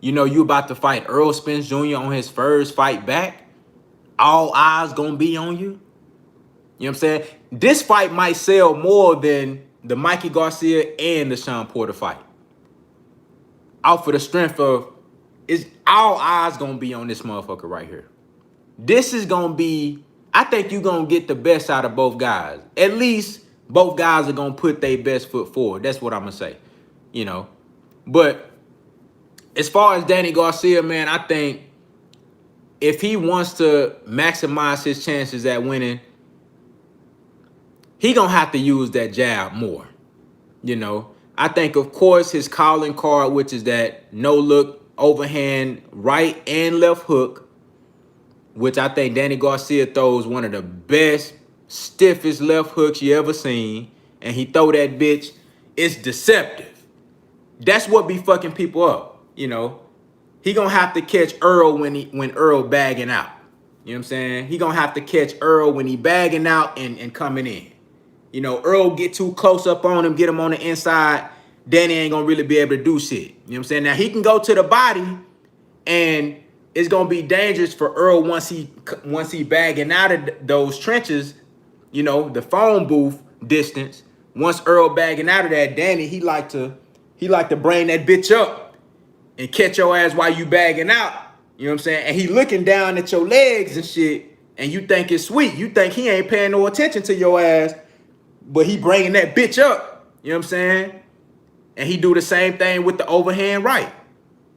You know, you about to fight Earl Spence Jr. on his first fight back. All eyes gonna be on you. You know what I'm saying? This fight might sell more than the Mikey Garcia and the Sean Porter fight. Out for the strength of, is all eyes gonna be on this motherfucker right here. This is gonna be, I think you're gonna get the best out of both guys. At least both guys are gonna put their best foot forward. That's what I'm gonna say. You know, but as far as Danny Garcia, man, I think if he wants to maximize his chances at winning, he gonna have to use that jab more. You know, I think, of course, his calling card, which is that no-look overhand right and left hook, which I think Danny Garcia throws one of the best, stiffest left hooks you ever seen. And he throw that bitch. It's deceptive. That's what be fucking people up, you know. He gonna have to catch Earl when Earl bagging out. You know what I'm saying? He gonna have to catch Earl when he bagging out and coming in. You know, Earl get too close up on him, get him on the inside. Danny ain't gonna really be able to do shit. You know what I'm saying? Now he can go to the body, and it's gonna be dangerous for Earl once he bagging out of those trenches. You know, the phone booth distance. Once Earl bagging out of that, Danny he like to bring that bitch up and catch your ass while you bagging out. You know what I'm saying? And he looking down at your legs and shit, and you think it's sweet. You think he ain't paying no attention to your ass, but he bringing that bitch up. You know what I'm saying? And he do the same thing with the overhand right.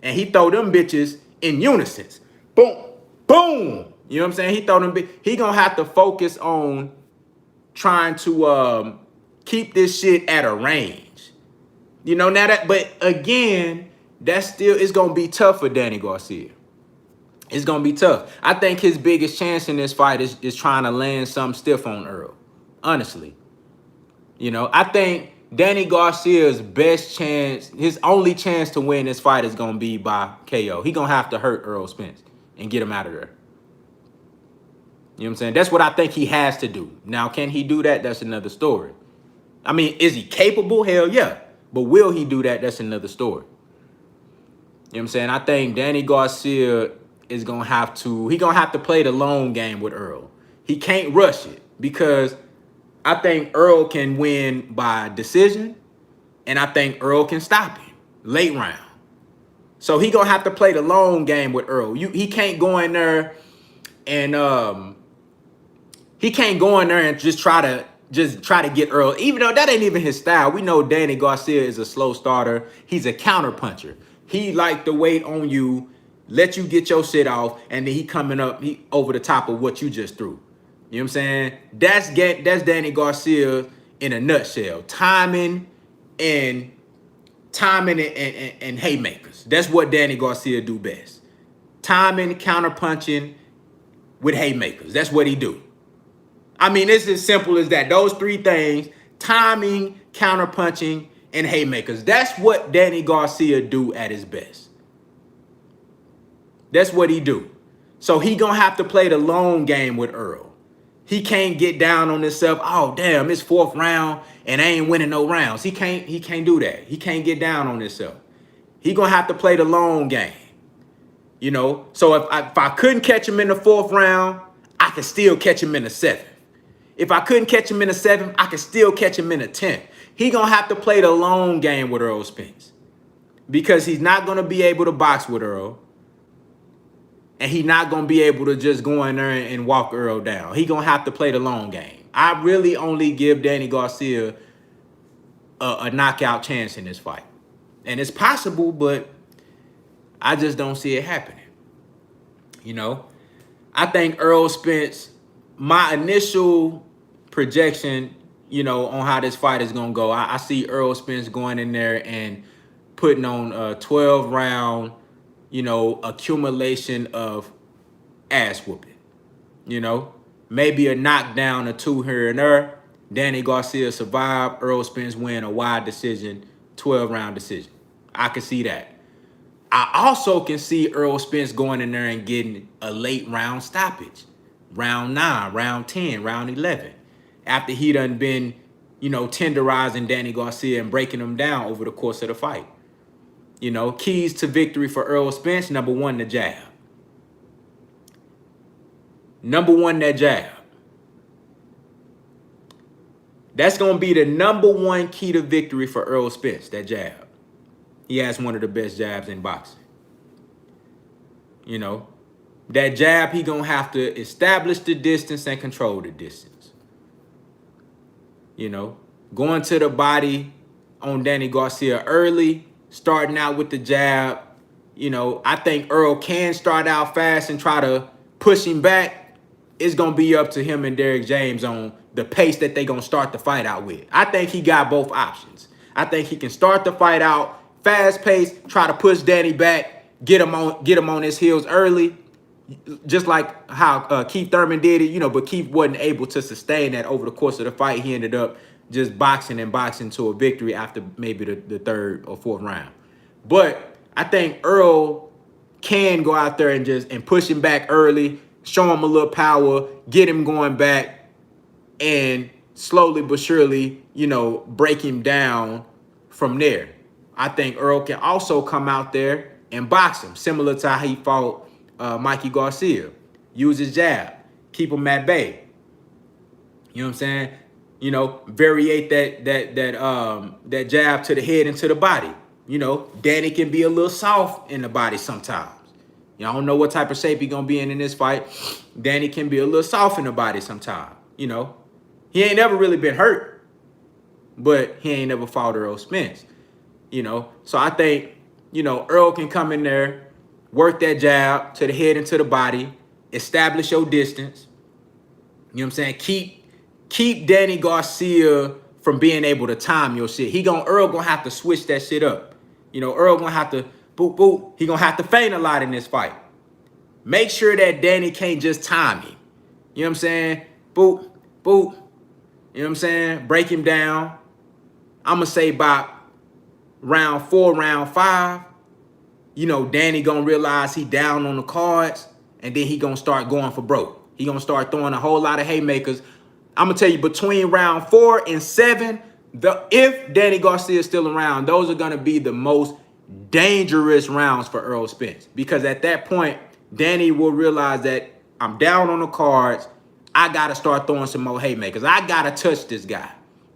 And he throw them bitches in unison. Boom, boom. You know what I'm saying? He throw them. He gonna have to focus on trying to keep this shit at a range. You know, now that, but again, that's still, it's gonna be tough for Danny Garcia. It's gonna be tough. I think his biggest chance in this fight is trying to land something stiff on Earl. Honestly. You know, I think Danny Garcia's best chance, his only chance to win this fight is gonna be by KO. He gonna have to hurt Earl Spence and get him out of there. You know what I'm saying? That's what I think he has to do. Now, can he do that? That's another story. I mean, is he capable? Hell yeah. But will he do that? That's another story. You know what I'm saying? I think Danny Garcia is gonna have to play the long game with Earl. He can't rush it because I think Earl can win by decision, and I think Earl can stop him late round. So he gonna have to play the long game with Earl. He can't go in there and just try to get Earl, even though that ain't even his style. We know Danny Garcia is a slow starter. He's a counter puncher. He like to wait on you, let you get your shit off, and then he coming up over the top of what you just threw. You know what I'm saying? That's Danny Garcia in a nutshell. Timing and haymakers. That's what Danny Garcia do best. Timing, counter punching with haymakers. That's what he do. I mean, it's as simple as that. Those three things: timing, counter punching, and haymakers. That's what Danny Garcia do at his best. That's what he do. So he gonna have to play the long game with Earl. He can't get down on himself. Oh, damn, it's fourth round and I ain't winning no rounds. He can't do that. He can't get down on himself. He gonna have to play the long game. You know, so if I couldn't catch him in the fourth round, I could still catch him in the seventh. If I couldn't catch him in the seventh, I could still catch him in the 10th. He gonna have to play the long game with Earl Spence because he's not gonna be able to box with Earl. And he's not going to be able to just go in there and walk Earl down. He's going to have to play the long game. I really only give Danny Garcia a knockout chance in this fight. And it's possible, but I just don't see it happening. You know, I think Earl Spence, my initial projection, you know, on how this fight is going to go, I see Earl Spence going in there and putting on a 12-round, you know, accumulation of ass whooping. You know, maybe a knockdown or two here and there. Danny Garcia survive. Earl Spence win a wide decision, 12-round decision. I can see that. I also can see Earl Spence going in there and getting a late round stoppage. Round 9, round 10, round 11. After he done been, you know, tenderizing Danny Garcia and breaking him down over the course of the fight. You know, keys to victory for Earl Spence: number one, the jab. Number one, that jab. That's going to be the number one key to victory for Earl Spence, that jab. He has one of the best jabs in boxing. You know, that jab, he going to have to establish the distance and control the distance. You know, going to the body on Danny Garcia early, starting out with the jab. You know, I think Earl can start out fast and try to push him back. It's going to be up to him and Derrick James on the pace that they're going to start the fight out with. I think he got both options. I think he can start the fight out fast paced, try to push Danny back, get him on his heels early, just like how Keith Thurman did it, but Keith wasn't able to sustain that over the course of the fight. He ended up just boxing to a victory after maybe the third or fourth round. But I think Earl can go out there and push him back early, show him a little power, get him going back, and slowly but surely, break him down from there. I think Earl can also come out there and box him, similar to how he fought Mikey Garcia. Use his jab, keep him at bay. You know what I'm saying? Variate that jab to the head and to the body. Danny can be a little soft in the body sometimes. I don't know what type of shape he's gonna be in this fight. Danny can be a little soft in the body sometimes. He ain't never really been hurt, but he ain't never fought Earl Spence. So I think, Earl can come in there, work that jab to the head and to the body, establish your distance. You know what I'm saying? Keep Danny Garcia from being able to time your shit. Earl gonna have to switch that shit up. Earl gonna have to boop, boop. He gonna have to feint a lot in this fight. Make sure that Danny can't just time him. You know what I'm saying? Boop, boop. You know what I'm saying? Break him down. I'm gonna say about round 4, round 5, Danny gonna realize he down on the cards, and then he gonna start going for broke. He gonna start throwing a whole lot of haymakers. I'm gonna tell you, between round 4 and 7, if Danny Garcia is still around, those are gonna be the most dangerous rounds for Earl Spence, because at that point, Danny will realize that I'm down on the cards. I gotta start throwing some more haymakers. I gotta touch this guy.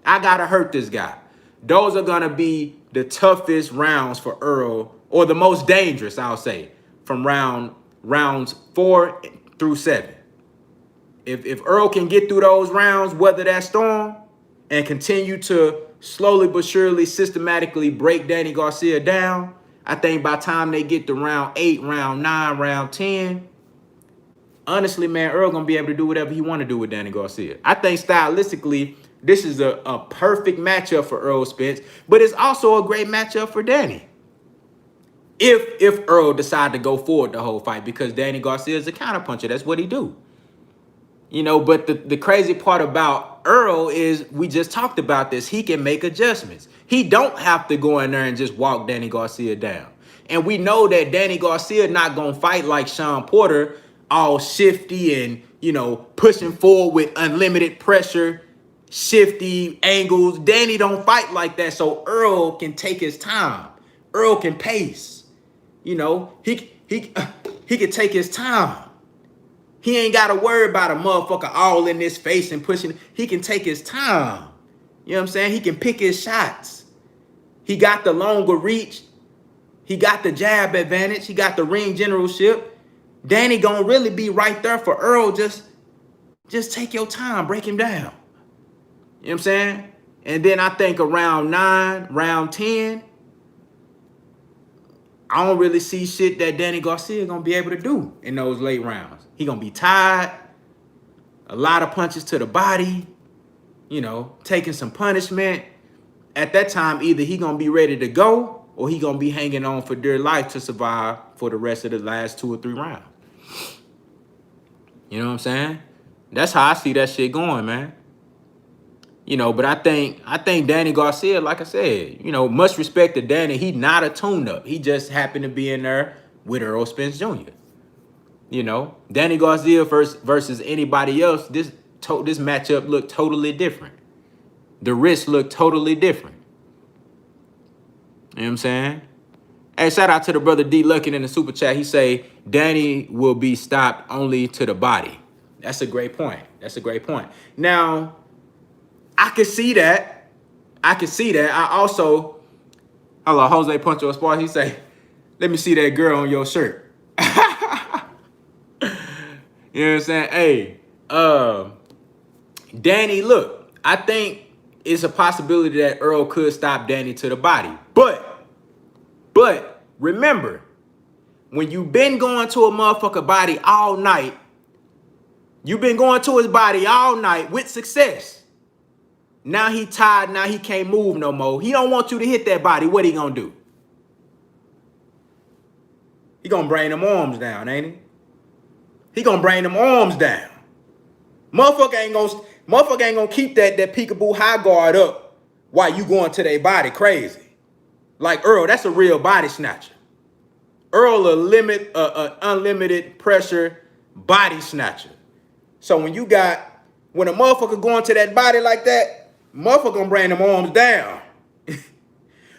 I gotta hurt this guy. Those are gonna be the toughest rounds for Earl, or the most dangerous, I'll say, from rounds 4 through 7. If Earl can get through those rounds, weather that storm, and continue to slowly but surely, systematically break Danny Garcia down, I think by the time they get to round 8, round 9, round 10, honestly, man, Earl gonna be able to do whatever he want to do with Danny Garcia. I think stylistically, this is a perfect matchup for Earl Spence, but it's also a great matchup for Danny. If Earl decide to go forward the whole fight, because Danny Garcia is a counterpuncher. That's what he do. But the crazy part about Earl is, we just talked about this, he can make adjustments. He don't have to go in there and just walk Danny Garcia down. And we know that Danny Garcia not going to fight like Sean Porter, all shifty and, pushing forward with unlimited pressure, shifty angles. Danny don't fight like that, so Earl can take his time. Earl can pace. He can take his time. He ain't got to worry about a motherfucker all in his face and pushing. He can take his time. You know what I'm saying? He can pick his shots. He got the longer reach. He got the jab advantage. He got the ring generalship. Danny gonna really be right there for Earl. Just take your time. Break him down. You know what I'm saying? And then I think around 9, round 10, I don't really see shit that Danny Garcia gonna be able to do in those late rounds. He gonna be tired, a lot of punches to the body, taking some punishment. At that time, either he gonna be ready to go, or he gonna be hanging on for dear life to survive for the rest of the last 2 or 3 rounds. You know what I'm saying? That's how I see that shit going, man. But I think Danny Garcia, like I said, much respect to Danny. He not a tune-up. He just happened to be in there with Earl Spence Jr. Danny Garcia versus anybody else, this matchup looked totally different. The risk looked totally different. You know what I'm saying? Hey, shout out to the brother D Luckin in the super chat. He say Danny will be stopped only to the body. That's a great point. Now, I can see that. I also, hello, Jose Puncho Esparza. He say, let me see that girl on your shirt. You know what I'm saying? Hey, Danny, look, I think it's a possibility that Earl could stop Danny to the body. But remember, when you've been going to a motherfucker body all night, you've been going to his body all night with success. Now he tired. Now he can't move no more. He don't want you to hit that body. What he gonna do? He gonna bring them arms down, ain't he? He gonna bring them arms down. Motherfucker ain't gonna keep that peekaboo high guard up while you going to their body crazy. Like Earl, that's a real body snatcher. Earl a unlimited pressure body snatcher. So when a motherfucker going to that body like that, motherfucker gonna bring them arms down.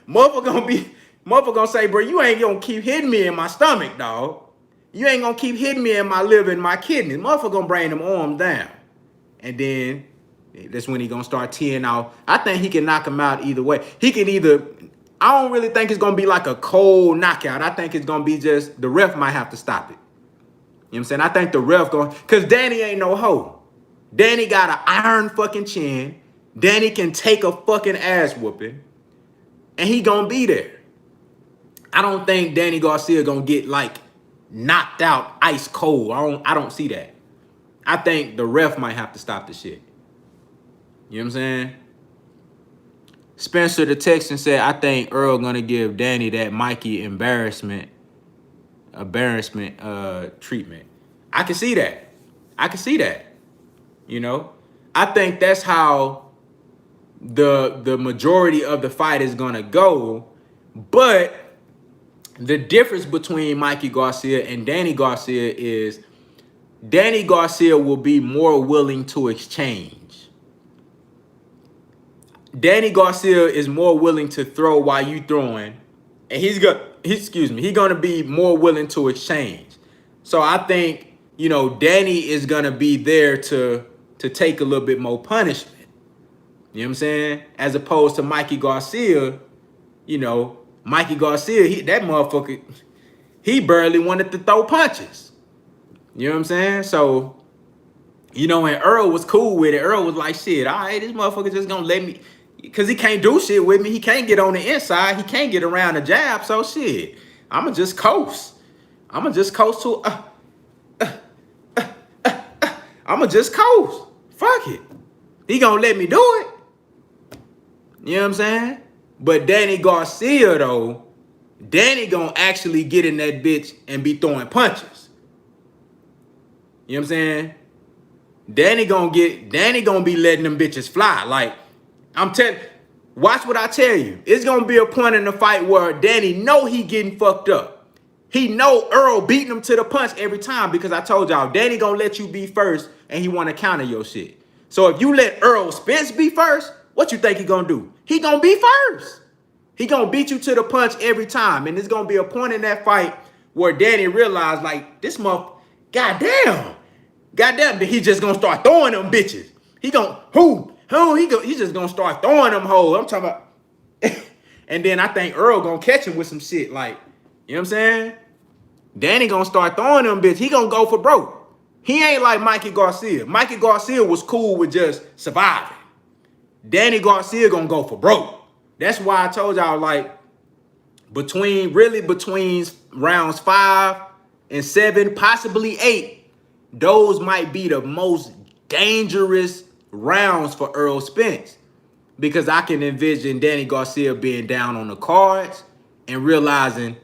Motherfucker gonna say, bro, you ain't gonna keep hitting me in my stomach, dog. You ain't gonna keep hitting me in my liver and my kidneys. Motherfucker gonna bring them arms down. And then that's when he gonna start teeing out. I think he can knock him out either way. He can either, I don't really think it's gonna be like a cold knockout. I think it's gonna be just, the ref might have to stop it. You know what I'm saying? I think the ref cause Danny ain't no hoe. Danny got an iron fucking chin. Danny can take a fucking ass whooping. And he gonna be there. I don't think Danny Garcia gonna get like knocked out ice cold. I don't see that. I think the ref might have to stop the shit. You know what I'm saying? Spencer the Texan said, I think Earl gonna give Danny that Mikey embarrassment treatment. I can see that. I can see that. You know? I think that's how the majority of the fight is gonna go. But the difference between Mikey Garcia and Danny Garcia is Danny Garcia will be more willing to exchange. Danny Garcia is more willing to throw while you throwing, and he's gonna be more willing to exchange. So I think, you know, Danny is gonna be there to take a little bit more punishment. You know what I'm saying? As opposed to Mikey Garcia, you know, Mikey Garcia, that motherfucker, he barely wanted to throw punches. You know what I'm saying? So, you know, and Earl was cool with it. Earl was like, shit, all right, this motherfucker just gonna let me, because he can't do shit with me. He can't get on the inside. He can't get around the jab. So, shit, I'ma just coast. I'ma just coast to, I'ma just coast. Fuck it. He gonna let me do it. You know what I'm saying? But Danny Garcia, though, Danny gonna actually get in that bitch and be throwing punches. You know what I'm saying? Danny gonna be letting them bitches fly. Like, I'm telling, watch what I tell you. It's gonna be a point in the fight where Danny know he getting fucked up. He know Earl beating him to the punch every time, because I told y'all, Danny gonna let you be first and he wanna counter your shit. So if you let Earl Spence be first, what you think he gonna do? He gonna be first. He gonna beat you to the punch every time. And there's gonna be a point in that fight where Danny realized, like, this motherfucker, goddamn, he just gonna start throwing them bitches. He gonna, he just gonna start throwing them hoes. I'm talking about, and then I think Earl gonna catch him with some shit, like, you know what I'm saying? Danny gonna start throwing them bitches. He gonna go for broke. He ain't like Mikey Garcia. Mikey Garcia was cool with just surviving. Danny Garcia gonna go for broke. That's why I told y'all, like, between rounds 5 and 7, possibly 8, those might be the most dangerous rounds for Earl Spence, because I can envision Danny Garcia being down on the cards and realizing,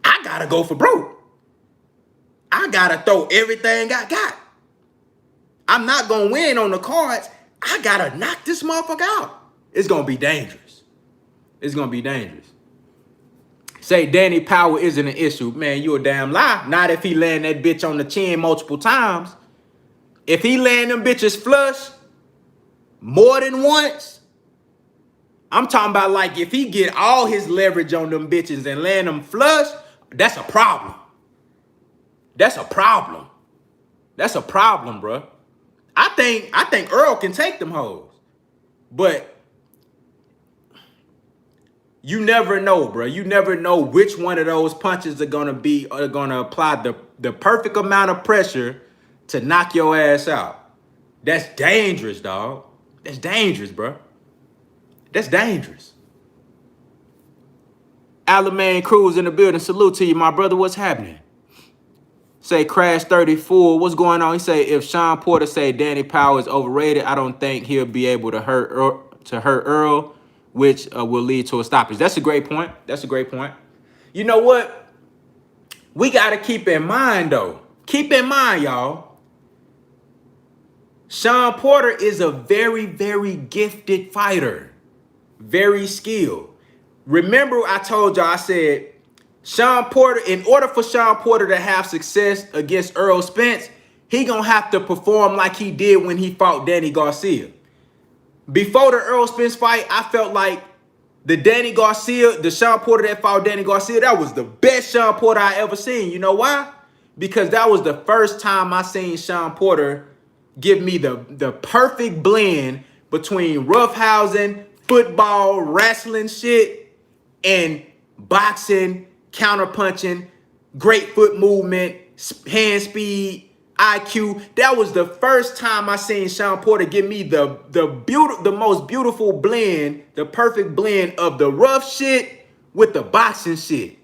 I gotta go for broke. I gotta throw everything I got. I'm not gonna win on the cards. I gotta knock this motherfucker out. It's gonna be dangerous. It's gonna be dangerous. Say Danny power isn't an issue. Man, you a damn lie. Not if he land that bitch on the chin multiple times. If he land them bitches flush more than once, I'm talking about, like, if he get all his leverage on them bitches and land them flush, that's a problem. That's a problem. That's a problem, bro. I think Earl can take them hoes. But you never know, bro. You never know which one of those punches are gonna apply the perfect amount of pressure to knock your ass out. That's dangerous, dog. That's dangerous, bro. That's dangerous. Alaman Cruz in the building. Salute to you, my brother. What's happening? Say Crash 34. What's going on? He say, if Sean Porter say Danny Power is overrated, I don't think he'll be able to hurt to hurt Earl, which will lead to a stoppage. That's a great point. That's a great point. You know what? We got to keep in mind, though. Keep in mind, y'all. Sean Porter is a very, very gifted fighter. Very skilled. Remember, I told y'all, I said, Sean Porter, in order for Sean Porter to have success against Errol Spence, he gonna have to perform like he did when he fought Danny Garcia. Before the Errol Spence fight, I felt like the Sean Porter that fought Danny Garcia, that was the best Sean Porter I ever seen. You know why? Because that was the first time I seen Sean Porter give me the perfect blend between roughhousing, football, wrestling shit, and boxing, counterpunching, great foot movement, hand speed, IQ. That was the first time I seen Sean Porter give me the most beautiful blend, the perfect blend of the rough shit with the boxing shit.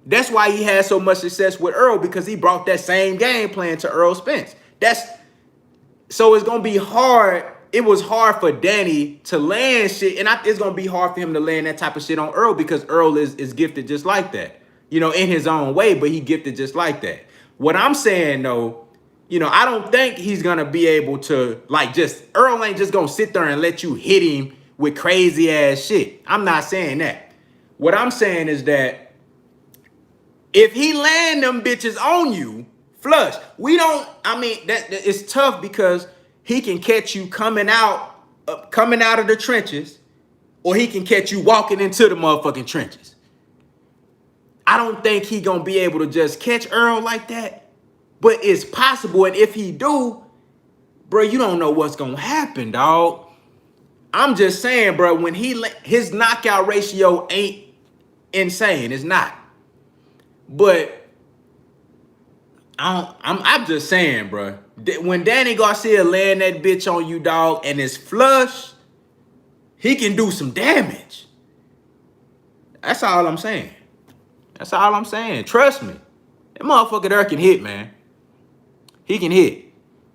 That's why he had so much success with Earl, because he brought that same game plan to Errol Spence. So it's gonna be hard. It was hard for Danny to land shit, and it's gonna be hard for him to land that type of shit on Earl, because Earl is gifted just like that, you know, in his own way, but he gifted just like that. What I'm saying though, you know, I don't think he's gonna be able to, like, Earl ain't just gonna sit there and let you hit him with crazy ass shit. I'm not saying that. What I'm saying is that if he land them bitches on you flush, it's tough, because he can catch you coming out of the trenches, or he can catch you walking into the motherfucking trenches. I don't think he gonna be able to just catch Earl like that. But it's possible, and if he do, bro, you don't know what's gonna happen, dog. I'm just saying, bro, when his knockout ratio ain't insane, it's not. But I'm just saying, bro, when Danny Garcia land that bitch on you, dog, and it's flush, he can do some damage. That's all I'm saying. That's all I'm saying. Trust me, that motherfucker there can hit, man. He can hit.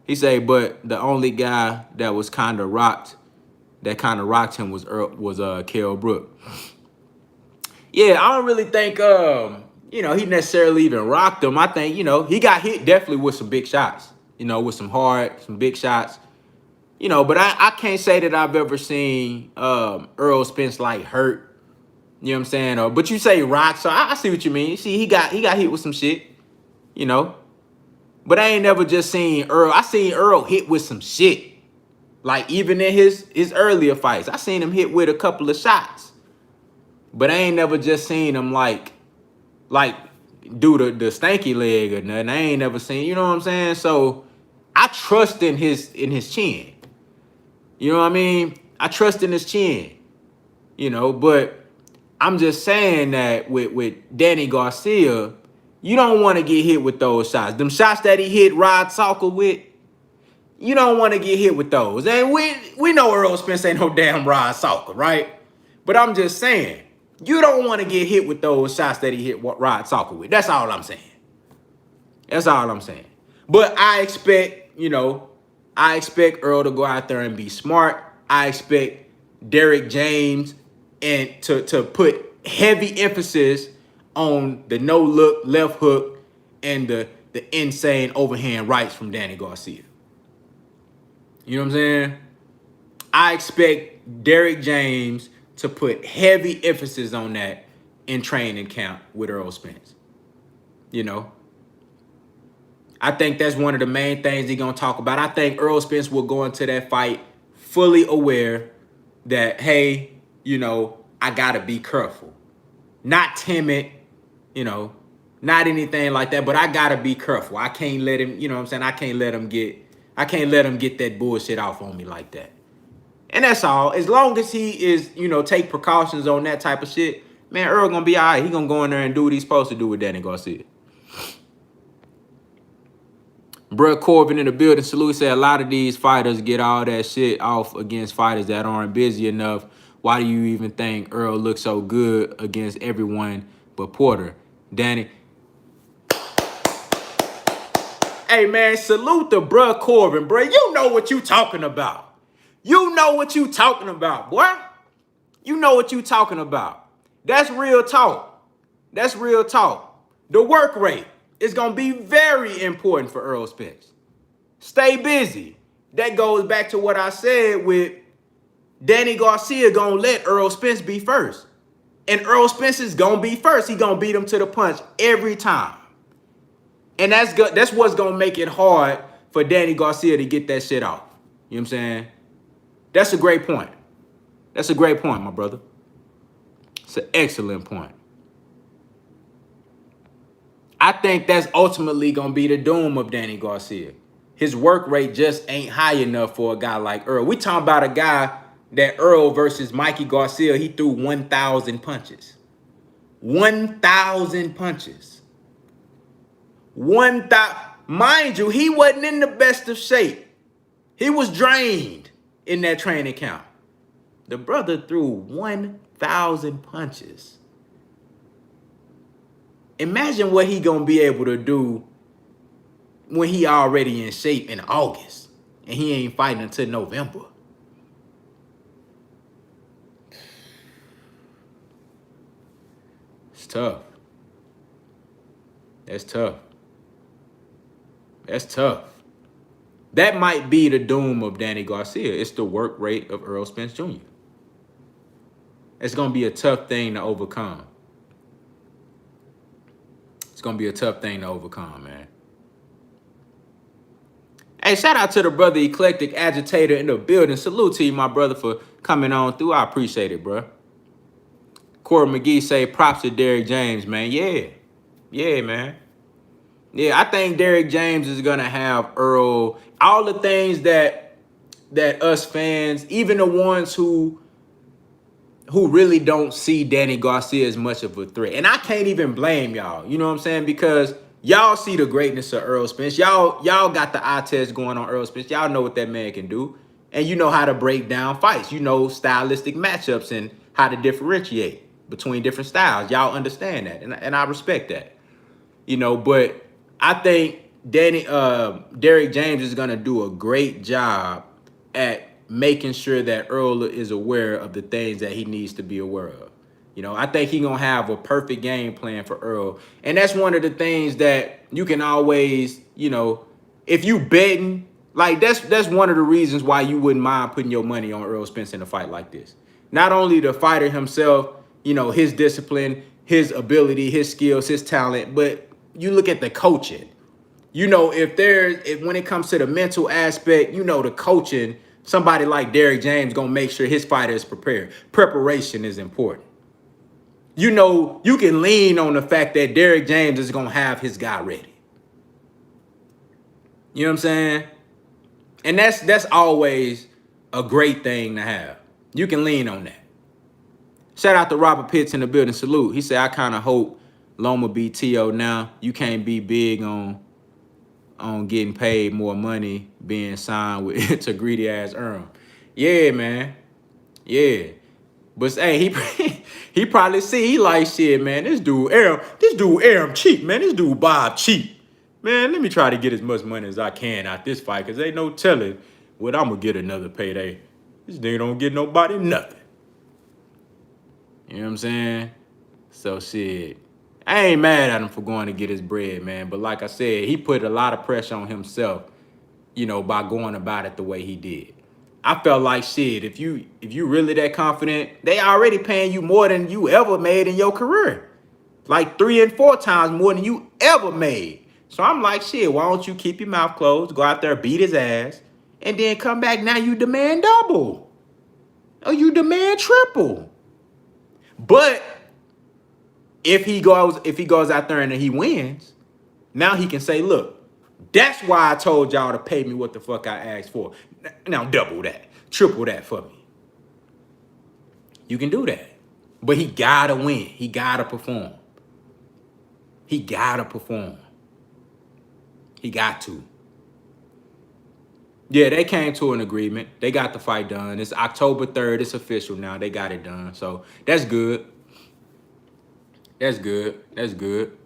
He say, but the only guy that was kind of rocked him was Kell Brook. Yeah, I don't really think you know, he necessarily even rocked him. I think, you know, he got hit definitely with some big shots, you know, with some big shots, you know, but I can't say that I've ever seen Errol Spence like hurt. You know what I'm saying? But you say rock, so I see what you mean. See, he got hit with some shit, you know. But I ain't never just seen Earl. I seen Earl hit with some shit. Like, even in his earlier fights, I seen him hit with a couple of shots. But I ain't never just seen him like do the stanky leg or nothing. I ain't never seen, you know what I'm saying? So I trust in his chin. You know what I mean? I trust in his chin. You know, but I'm just saying that with Danny Garcia, you don't want to get hit with those shots. Them shots that he hit Rod Salker with, you don't want to get hit with those. And we know Errol Spence ain't no damn Rod Salker, right? But I'm just saying, you don't want to get hit with those shots that he hit Rod Salker with. That's all I'm saying. That's all I'm saying. But I expect, you know, Earl to go out there and be smart. I expect Derrick James and to put heavy emphasis on the no-look left hook and the insane overhand rights from Danny Garcia. You know what I'm saying? I expect Derrick James to put heavy emphasis on that in training camp with Errol Spence. You know? I think that's one of the main things he's going to talk about. I think Errol Spence will go into that fight fully aware that, hey, you know, I got to be careful. Not timid, you know, not anything like that, but I got to be careful. I can't let him, you know what I'm saying? I can't let him get that bullshit off on me like that. And that's all. As long as he is, you know, take precautions on that type of shit, man, Earl going to be all right. He going to go in there and do what he's supposed to do with Danny Garcia. Bruh Corbin in the building. Salute said a lot of these fighters get all that shit off against fighters that aren't busy enough. Why do you even think Earl looks so good against everyone but Porter? Danny. Hey, man, salute to Bruh Corbin, bruh. You know what you talking about. You know what you talking about, boy. You know what you talking about. That's real talk. That's real talk. The work rate is going to be very important for Errol Spence. Stay busy. That goes back to what I said with Danny Garcia going to let Errol Spence be first. And Errol Spence is going to be first. He going to beat him to the punch every time. And that's what's going to make it hard for Danny Garcia to get that shit off. You know what I'm saying? That's a great point. That's a great point, my brother. It's an excellent point. I think that's ultimately going to be the doom of Danny Garcia. His work rate just ain't high enough for a guy like Earl. We talking about a guy that Earl versus Mikey Garcia, he threw 1,000 punches. 1,000 punches. 1,000. Mind you, he wasn't in the best of shape. He was drained in that training camp. The brother threw 1,000 punches. Imagine what he gonna be able to do when he already in shape in August and he ain't fighting until November. It's tough. That's tough. That's tough. That might be the doom of Danny Garcia. It's the work rate of Errol Spence Jr. It's going to be a tough thing to overcome. It's going to be a tough thing to overcome, man. Hey, shout out to the brother Eclectic Agitator in the building. Salute to you, my brother, for coming on through. I appreciate it, bro. Corey McGee say props to Derrick James, man. Yeah. Yeah, man. Yeah, I think Derrick James is going to have Earl, all the things that us fans, even the ones who really don't see Danny Garcia as much of a threat. And I can't even blame y'all, you know what I'm saying? Because y'all see the greatness of Errol Spence. Y'all got the eye test going on Errol Spence. Y'all know what that man can do. And you know how to break down fights. You know stylistic matchups and how to differentiate between different styles. Y'all understand that. And I respect that. You know, but I think Derrick James is going to do a great job at making sure that Earl is aware of the things that he needs to be aware of. You know, I think he's going to have a perfect game plan for Earl. And that's one of the things that you can always, you know, if you betting, like that's one of the reasons why you wouldn't mind putting your money on Errol Spence in a fight like this. Not only the fighter himself, you know, his discipline, his ability, his skills, his talent, but you look at the coaching. You know, if when it comes to the mental aspect, you know, the coaching, somebody like Derrick James gonna make sure his fighter is prepared. Preparation is important. You know, you can lean on the fact that Derrick James is gonna have his guy ready. You know what I'm saying? And that's always a great thing to have. You can lean on that. Shout out to Robert Pitts in the building. Salute. He said, I kind of hope Loma be T.O. now. You can't be big on getting paid more money being signed with to greedy ass Earl. Yeah, man. Yeah. But hey, he probably see he like shit, man. This dude Aram cheap, man. This dude Bob cheap. Man, let me try to get as much money as I can out this fight, cause ain't no telling what I'm gonna get another payday. This nigga don't get nobody nothing. You know what I'm saying? So shit. I ain't mad at him for going to get his bread, man. But like I said, he put a lot of pressure on himself, you know, by going about it the way he did. I felt like shit, if you really that confident, they already paying you more than you ever made in your career. Like 3 and 4 times more than you ever made. So I'm like, shit, why don't you keep your mouth closed, go out there, beat his ass, and then come back, now you demand double. Or you demand triple. But if he goes out there and he wins, now he can say, look, that's why I told y'all to pay me what the fuck I asked for. Now double that, triple that for me. You can do that. But he gotta win. He gotta perform. He gotta perform. He got to. Yeah, they came to an agreement. They got the fight done. It's October 3rd. It's official now. They got it done. So that's good. That's good. That's good.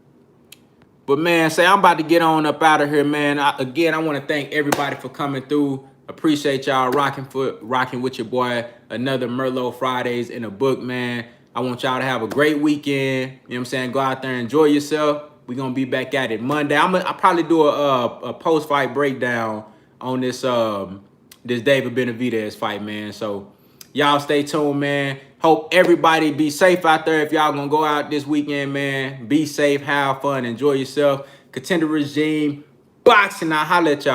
But, man, I'm about to get on up out of here, man. Again, I want to thank everybody for coming through. Appreciate y'all rocking with your boy. Another Merlot Fridays in the book, man. I want y'all to have a great weekend. You know what I'm saying? Go out there and enjoy yourself. We're going to be back at it Monday. I'll probably do a post-fight breakdown on this this David Benavidez fight, man. So y'all stay tuned, man. Hope everybody be safe out there. If y'all going to go out this weekend, man, be safe, have fun, enjoy yourself. Contender Regime, boxing. I'll holler at y'all.